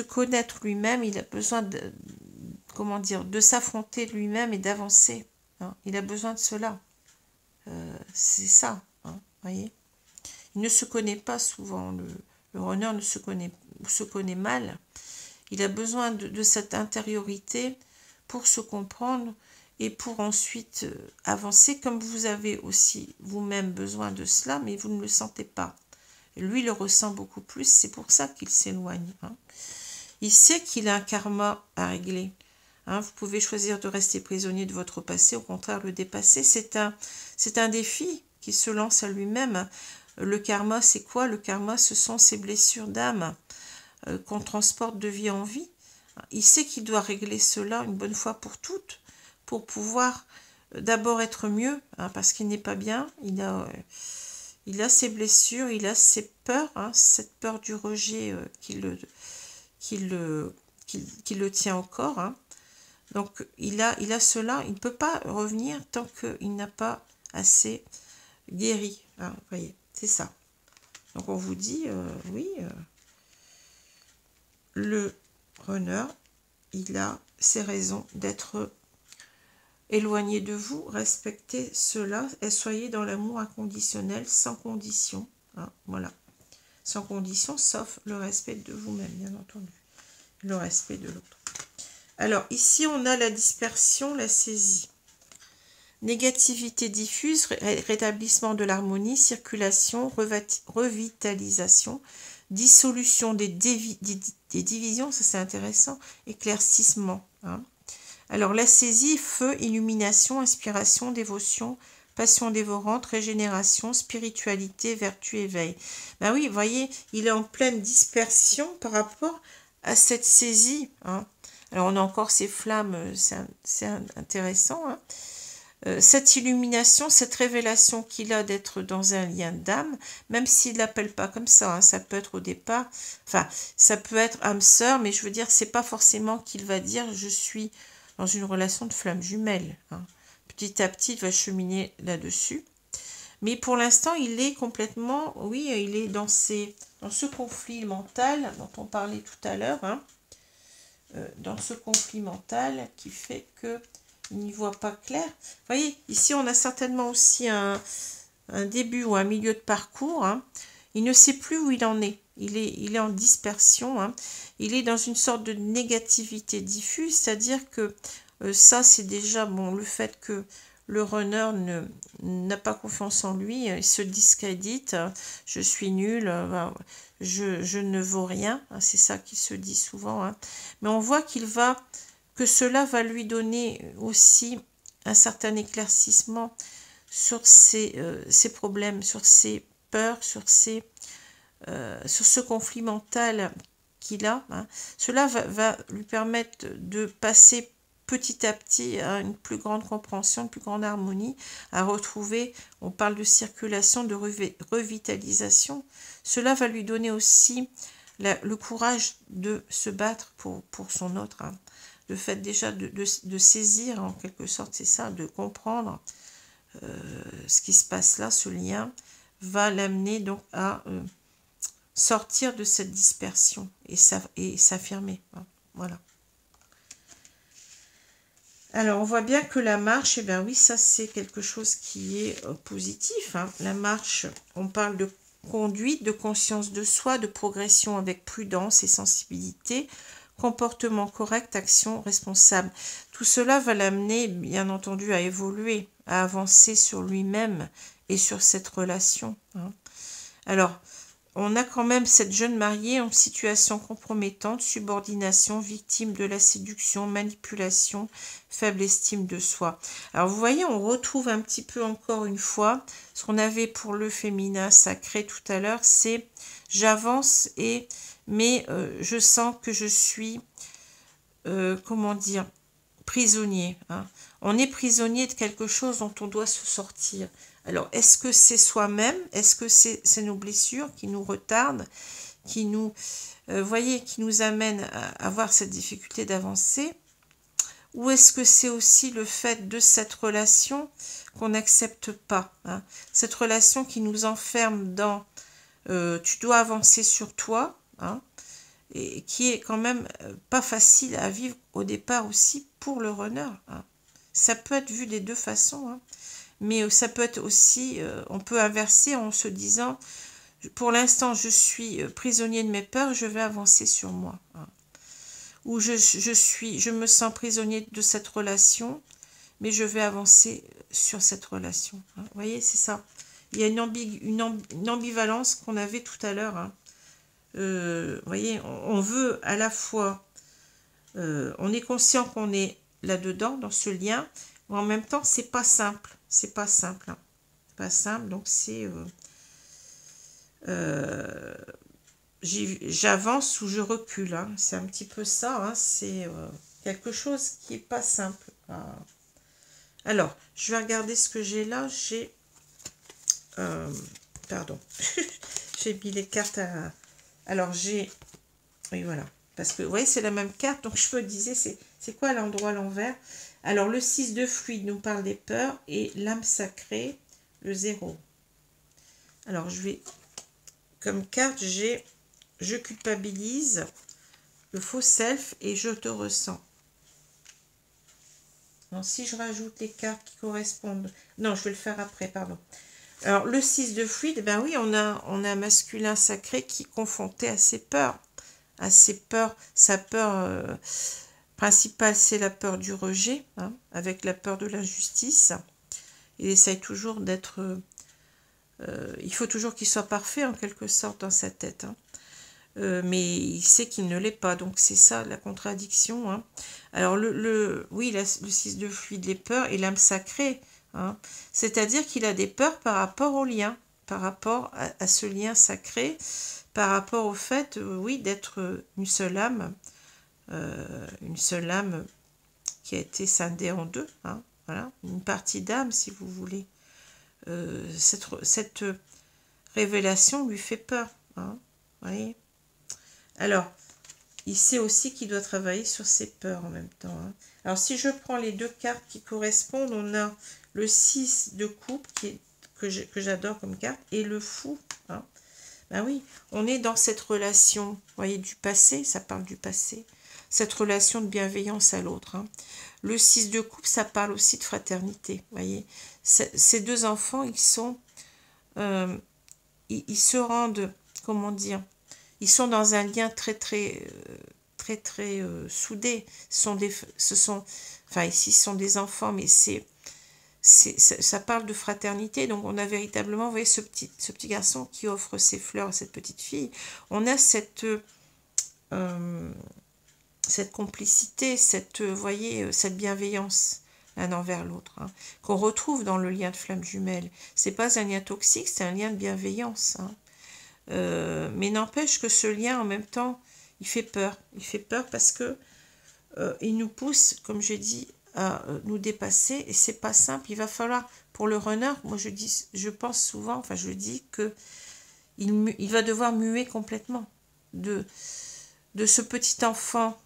connaître lui-même. Il a besoin de s'affronter lui-même et d'avancer. Hein. Il a besoin de cela. C'est ça. Hein, voyez. Il ne se connaît pas souvent, Le runner se connaît mal. Il a besoin de cette intériorité pour se comprendre et pour ensuite avancer, comme vous avez aussi vous-même besoin de cela, mais vous ne le sentez pas. Lui le ressent beaucoup plus, c'est pour ça qu'il s'éloigne. Hein. Il sait qu'il a un karma à régler. Hein. Vous pouvez choisir de rester prisonnier de votre passé, au contraire le dépasser. C'est un défi qui se lance à lui-même. Le karma, c'est quoi? Le karma, ce sont ces blessures d'âme qu'on transporte de vie en vie. Il sait qu'il doit régler cela une bonne fois pour toutes, pour pouvoir d'abord être mieux, hein, parce qu'il n'est pas bien. Il a ses blessures, il a ses peurs, hein, cette peur du rejet qui le tient encore. Hein. Donc il a cela, il ne peut pas revenir tant qu'il n'a pas assez guéri. Hein, vous voyez, c'est ça. Donc on vous dit, oui, le runner, il a ses raisons d'être éloigné de vous. Respectez cela et soyez dans l'amour inconditionnel, sans condition. Hein, voilà. Sans condition, sauf le respect de vous-même, bien entendu. Le respect de l'autre. Alors, ici, on a la dispersion, la saisie. Négativité diffuse, rétablissement de l'harmonie, circulation, revitalisation, dissolution des divisions, ça c'est intéressant, éclaircissement. Hein. Alors la saisie, feu, illumination, inspiration, dévotion, passion dévorante, régénération, spiritualité, vertu, éveil. Ben oui, vous voyez, il est en pleine dispersion par rapport à cette saisie. Hein. Alors on a encore ces flammes, c'est intéressant. Hein. Cette illumination, cette révélation qu'il a d'être dans un lien d'âme, même s'il ne l'appelle pas comme ça, hein, ça peut être au départ, enfin, ça peut être âme sœur, mais je veux dire, c'est pas forcément qu'il va dire je suis dans une relation de flamme jumelle. Hein. Petit à petit, il va cheminer là-dessus. Mais pour l'instant, il est complètement, oui, il est dans ce conflit mental dont on parlait tout à l'heure, hein, dans ce conflit mental qui fait que il n'y voit pas clair. Vous voyez, ici, on a certainement aussi un début ou un milieu de parcours. Hein. Il ne sait plus où il en est. Il est en dispersion. Hein. Il est dans une sorte de négativité diffuse, c'est-à-dire que ça, c'est déjà bon, le fait que le runner n'a pas confiance en lui, il se discrédite, je suis nul, je ne vaux rien, hein, c'est ça qu'il se dit souvent. Hein. Mais on voit que cela va lui donner aussi un certain éclaircissement sur ses problèmes, sur ses peurs, sur ce conflit mental qu'il a. Hein. Cela va lui permettre de passer petit à petit à une plus grande compréhension, une plus grande harmonie, à retrouver, on parle de circulation, de revitalisation. Cela va lui donner aussi le courage de se battre pour son autre. Hein. Le fait déjà de saisir, en quelque sorte, c'est ça, de comprendre ce qui se passe là, ce lien, va l'amener donc à sortir de cette dispersion et s'affirmer. Hein. Voilà. Alors, on voit bien que la marche, eh bien oui, ça c'est quelque chose qui est positif. Hein. La marche, on parle de conduite, de conscience de soi, de progression avec prudence et sensibilité, comportement correct, action responsable. Tout cela va l'amener, bien entendu, à évoluer, à avancer sur lui-même et sur cette relation. Hein. Alors, on a quand même cette jeune mariée en situation compromettante, subordination, victime de la séduction, manipulation, faible estime de soi. Alors vous voyez, on retrouve un petit peu encore une fois ce qu'on avait pour le féminin sacré tout à l'heure, c'est j'avance mais je sens que je suis, comment dire, prisonnier. Hein. On est prisonnier de quelque chose dont on doit se sortir. Alors, est-ce que c'est soi-même? Est-ce que c'est nos blessures qui nous retardent, qui nous, voyez, qui nous amènent à avoir cette difficulté d'avancer? Ou est-ce que c'est aussi le fait de cette relation qu'on n'accepte pas, hein? Cette relation qui nous enferme dans tu dois avancer sur toi, hein, et qui est quand même pas facile à vivre au départ aussi pour le runner. Hein. Ça peut être vu des deux façons, hein. Mais ça peut être aussi, on peut inverser en se disant, pour l'instant, je suis prisonnier de mes peurs, je vais avancer sur moi. Hein. Ou je me sens prisonnier de cette relation, mais je vais avancer sur cette relation. Hein. Vous voyez, c'est ça. Il y a une ambivalence qu'on avait tout à l'heure. Hein. Vous voyez, on veut à la fois, on est conscient qu'on est là-dedans, dans ce lien, mais en même temps, c'est pas simple. C'est pas simple. Hein. C'est pas simple, donc c'est... j'avance ou je recule. Hein. C'est un petit peu ça. Hein. C'est quelque chose qui n'est pas simple. Ah. Alors, je vais regarder ce que j'ai là. J'ai... pardon. J'ai mis les cartes à... Alors, j'ai... Oui, voilà. Parce que, vous voyez, c'est la même carte. Donc, je me disais, c'est quoi l'endroit à l'envers? Alors, le 6 de fluide nous parle des peurs. Et l'âme sacrée, le 0. Alors, je vais... Comme carte, j'ai... Je culpabilise, le faux self et je te ressens. Donc, si je rajoute les cartes qui correspondent... Non, je vais le faire après, pardon. Alors, le 6 de fluide, ben oui, on a un masculin sacré qui est confronté à ses peurs. À ses peurs. Sa peur principale, c'est la peur du rejet, hein, avec la peur de l'injustice. Il essaye toujours d'être... il faut toujours qu'il soit parfait, en quelque sorte, dans sa tête, hein. Mais il sait qu'il ne l'est pas, donc c'est ça la contradiction. Hein. Alors oui, le 6 de fluide, les peurs et l'âme sacrée, hein. C'est-à-dire qu'il a des peurs par rapport au lien, par rapport à ce lien sacré, par rapport au fait, oui, d'être une seule âme qui a été scindée en deux, hein, voilà, une partie d'âme si vous voulez. Cette révélation lui fait peur, hein, vous voyez. Alors, il sait aussi qu'il doit travailler sur ses peurs en même temps. Hein. Alors, si je prends les deux cartes qui correspondent, on a le 6 de coupe que j'adore comme carte et le fou. Hein. Ben oui, on est dans cette relation, vous voyez, du passé, ça parle du passé. Cette relation de bienveillance à l'autre. Hein. Le 6 de coupe, ça parle aussi de fraternité. Vous voyez, ces deux enfants, ils se rendent, comment dire, ils sont dans un lien très soudé. Enfin ici ce sont des enfants, mais ça parle de fraternité. Donc on a véritablement, vous voyez, ce petit garçon qui offre ses fleurs à cette petite fille. On a cette complicité, vous voyez, cette bienveillance l'un envers l'autre, hein, qu'on retrouve dans le lien de flamme jumelle. C'est pas un lien toxique, c'est un lien de bienveillance. Hein. Mais n'empêche que ce lien, en même temps, il fait peur. Il fait peur parce que il nous pousse, comme j'ai dit, à nous dépasser. Et c'est pas simple. Il va falloir, pour le runner, moi je pense souvent, enfin je dis que il va devoir muer complètement de ce petit enfant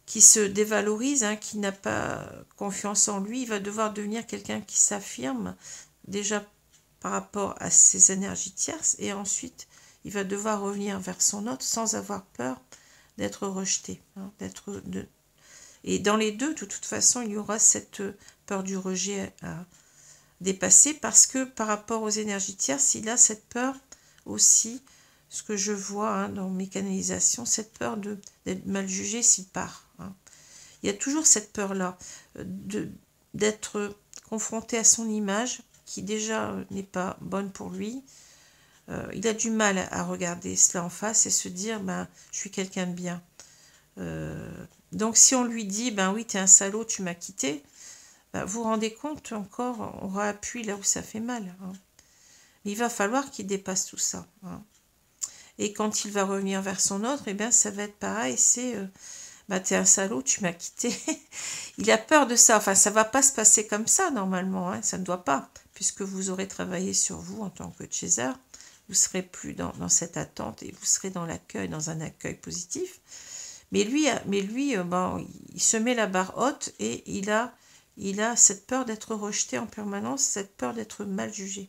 qui se dévalorise, hein, qui n'a pas confiance en lui. Il va devoir devenir quelqu'un qui s'affirme, déjà par rapport à ses énergies tierces, et ensuite il va devoir revenir vers son autre sans avoir peur d'être rejeté. Hein, Et dans les deux, de toute façon, il y aura cette peur du rejet à dépasser, parce que par rapport aux énergies tierces, il a cette peur aussi, ce que je vois, hein, dans mes canalisations, cette peur d'être mal jugé s'il part. Hein. Il y a toujours cette peur-là, d'être confronté à son image, qui déjà n'est pas bonne pour lui. Il a du mal à regarder cela en face et se dire, ben, je suis quelqu'un de bien. Donc si on lui dit, ben oui, t'es un salaud, tu m'as quitté, ben, vous vous rendez compte, encore, on réappuie là où ça fait mal. Hein. Mais il va falloir qu'il dépasse tout ça. Hein. Et quand il va revenir vers son autre, eh bien, ça va être pareil, c'est... bah, t'es un salaud, tu m'as quitté. Il a peur de ça. Enfin, ça ne va pas se passer comme ça, normalement. Hein. Ça ne doit pas. Puisque vous aurez travaillé sur vous en tant que chaser. Vous ne serez plus dans cette attente et vous serez dans l'accueil, dans un accueil positif. Mais lui, bon, il se met la barre haute et il a cette peur d'être rejeté en permanence, cette peur d'être mal jugé.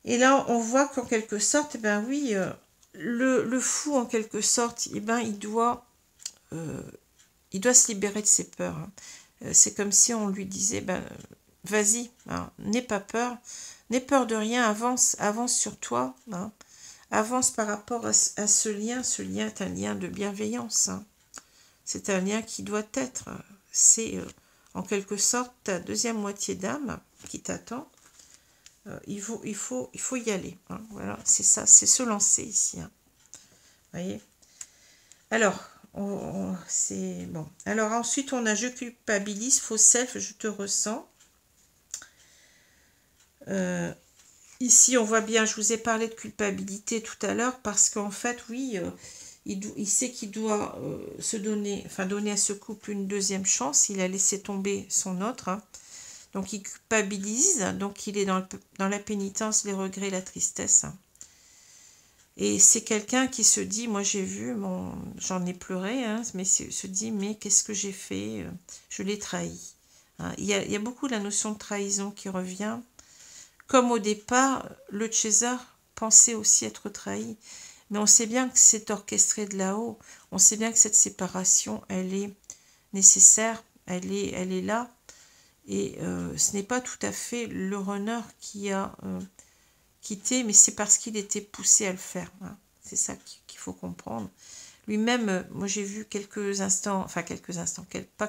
Et là, on voit qu'en quelque sorte, eh ben oui... Le fou, en quelque sorte, eh ben, il doit se libérer de ses peurs. Hein. C'est comme si on lui disait, ben, vas-y, hein, n'aie pas peur, n'aie peur de rien, avance, avance sur toi, hein, avance par rapport à ce lien. Ce lien est un lien de bienveillance, hein. C'est un lien qui doit être, c'est en quelque sorte ta deuxième moitié d'âme qui t'attend. Il faut y aller, hein, voilà, c'est ça, c'est se lancer ici, hein. Voyez. Alors, c'est bon. Alors ensuite, on a je culpabilise, faux self, je te ressens. Ici, on voit bien, je vous ai parlé de culpabilité tout à l'heure, parce qu'en fait, oui, il sait qu'il doit se donner, enfin donner à ce couple une deuxième chance. Il a laissé tomber son autre, hein. Donc il culpabilise, donc il est dans la pénitence, les regrets, la tristesse, hein. Et c'est quelqu'un qui se dit, moi j'ai vu, j'en ai pleuré, hein, mais se dit, mais qu'est-ce que j'ai fait? Je l'ai trahi, hein. Il y a beaucoup la notion de trahison qui revient. Comme au départ, le chaser pensait aussi être trahi. Mais on sait bien que c'est orchestré de là-haut. On sait bien que cette séparation, elle est nécessaire, elle est là. Et ce n'est pas tout à fait le runner qui a quitté, mais c'est parce qu'il était poussé à le faire, hein. C'est ça qu'il faut comprendre. Lui-même, moi j'ai vu quelques instants, enfin pas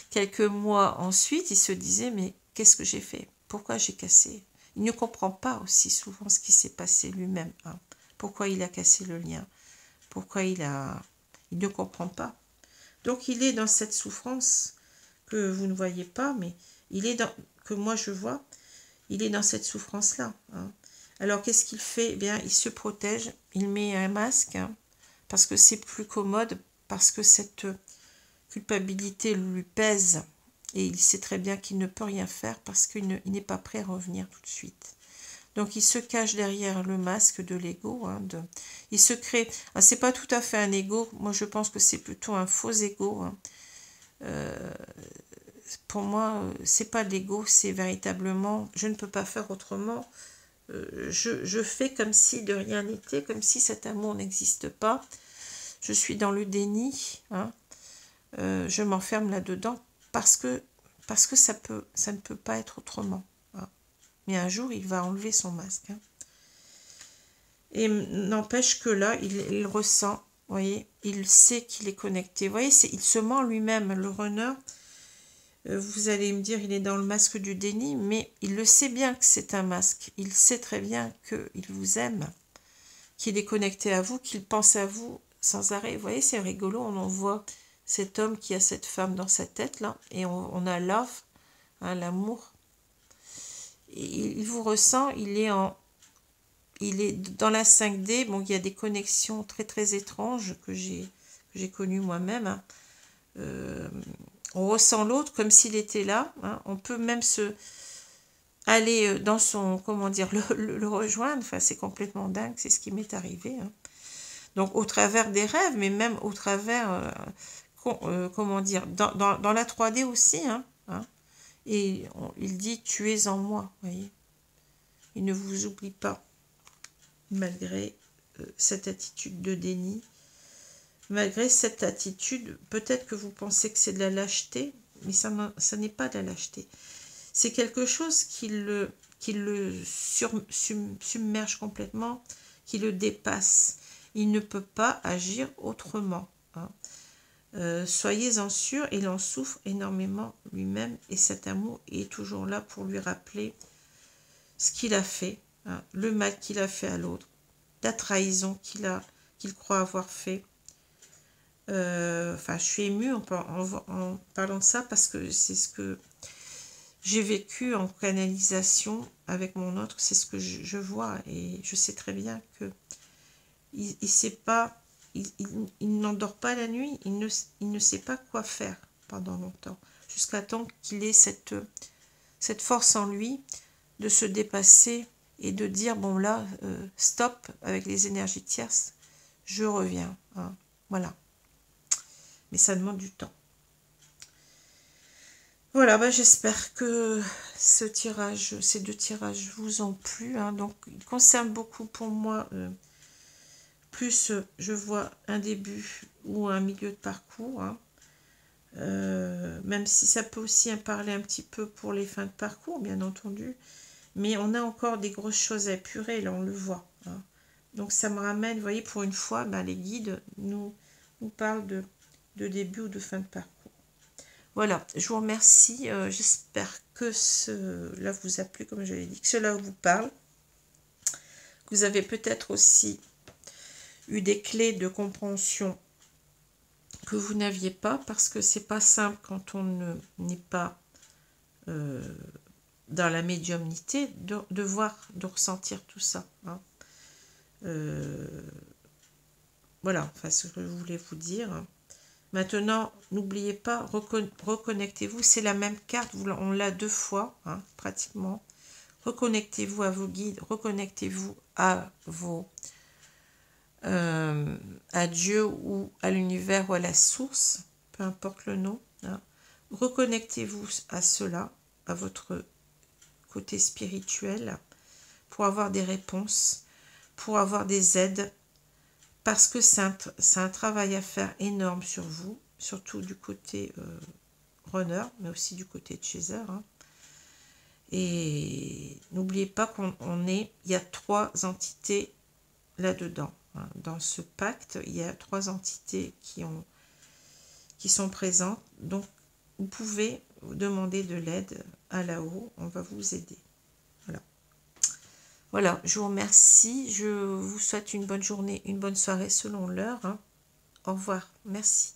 quelques mois ensuite, il se disait, mais qu'est-ce que j'ai fait? Pourquoi j'ai cassé? Il ne comprend pas aussi souvent ce qui s'est passé lui-même, hein. Pourquoi il a cassé le lien? Pourquoi il ne comprend pas. Donc il est dans cette souffrance que vous ne voyez pas, mais que moi je vois, il est dans cette souffrance-là, hein. Alors qu'est-ce qu'il fait? Eh bien, il se protège, il met un masque, hein, parce que c'est plus commode, parce que cette culpabilité lui pèse, et il sait très bien qu'il ne peut rien faire, parce qu'il n'est pas prêt à revenir tout de suite. Donc il se cache derrière le masque de l'ego, hein, il se crée, c'est pas tout à fait un ego, moi je pense que c'est plutôt un faux ego, hein. Pour moi, c'est pas l'ego, c'est véritablement, je ne peux pas faire autrement. Je fais comme si de rien n'était, comme si cet amour n'existe pas. Je suis dans le déni, hein. Je m'enferme là-dedans parce que ça ne peut pas être autrement, hein. Mais un jour, il va enlever son masque, hein. Et n'empêche que là, il ressent, vous voyez, il sait qu'il est connecté. Vous voyez, il se ment lui-même, le runner. Vous allez me dire, il est dans le masque du déni, mais il le sait bien que c'est un masque. Il sait très bien qu'il vous aime, qu'il est connecté à vous, qu'il pense à vous sans arrêt. Vous voyez, c'est rigolo, on en voit cet homme qui a cette femme dans sa tête, là, et on a love, hein, l'amour. Il vous ressent, il est dans la 5D. Bon, il y a des connexions très très étranges que j'ai connues moi-même, hein. On ressent l'autre comme s'il était là, hein. On peut même aller dans son, comment dire, le rejoindre. Enfin, c'est complètement dingue, c'est ce qui m'est arrivé, hein. Donc au travers des rêves, mais même au travers, comment dire, dans la 3D aussi, hein. Et il dit, tu es en moi, voyez. Il ne vous oublie pas, malgré cette attitude de déni. Malgré cette attitude, peut-être que vous pensez que c'est de la lâcheté, mais ça n'est pas de la lâcheté. C'est quelque chose qui le submerge complètement, qui le dépasse. Il ne peut pas agir autrement, hein. Soyez-en sûr, il en souffre énormément lui-même, et cet amour est toujours là pour lui rappeler ce qu'il a fait, hein, le mal qu'il a fait à l'autre, la trahison qu'il croit avoir fait. Enfin, je suis émue en parlant de ça, parce que c'est ce que j'ai vécu en canalisation avec mon autre, c'est ce que je vois, et je sais très bien que il sait pas, il n'endort pas la nuit, il ne sait pas quoi faire pendant longtemps, jusqu'à temps qu'il ait cette force en lui de se dépasser et de dire, bon là, stop avec les énergies tierces, je reviens, hein, voilà. Mais ça demande du temps. Voilà, bah, j'espère que ces deux tirages vous ont plu, hein. Donc, il concerne beaucoup pour moi, plus je vois un début ou un milieu de parcours, hein. même si ça peut aussi parler un petit peu pour les fins de parcours, bien entendu. Mais on a encore des grosses choses à épurer, là on le voit. Hein. Donc ça me ramène, vous voyez, pour une fois, ben, les guides nous parlent de début ou de fin de parcours. Voilà, je vous remercie. J'espère que cela vous a plu, comme je l'ai dit, que cela vous parle. Vous avez peut-être aussi eu des clés de compréhension que vous n'aviez pas, parce que c'est pas simple quand on n'est pas dans la médiumnité de voir, de ressentir tout ça. Hein. Voilà, enfin ce que je voulais vous dire. Maintenant, n'oubliez pas, reconnectez-vous, c'est la même carte, on l'a 2 fois, hein, pratiquement. Reconnectez-vous à vos guides, reconnectez-vous à à Dieu ou à l'univers ou à la source, peu importe le nom. Hein. Reconnectez-vous à cela, à votre côté spirituel, pour avoir des réponses, pour avoir des aides, parce que c'est un travail à faire énorme sur vous, surtout du côté runner, mais aussi du côté chaser. Hein. Et n'oubliez pas il y a 3 entités là-dedans. Hein. Dans ce pacte, il y a 3 entités qui sont présentes. Donc, vous pouvez demander de l'aide à là-haut. On va vous aider. Voilà. Voilà, je vous remercie. Je vous souhaite une bonne journée, une bonne soirée selon l'heure. Hein. Au revoir. Merci.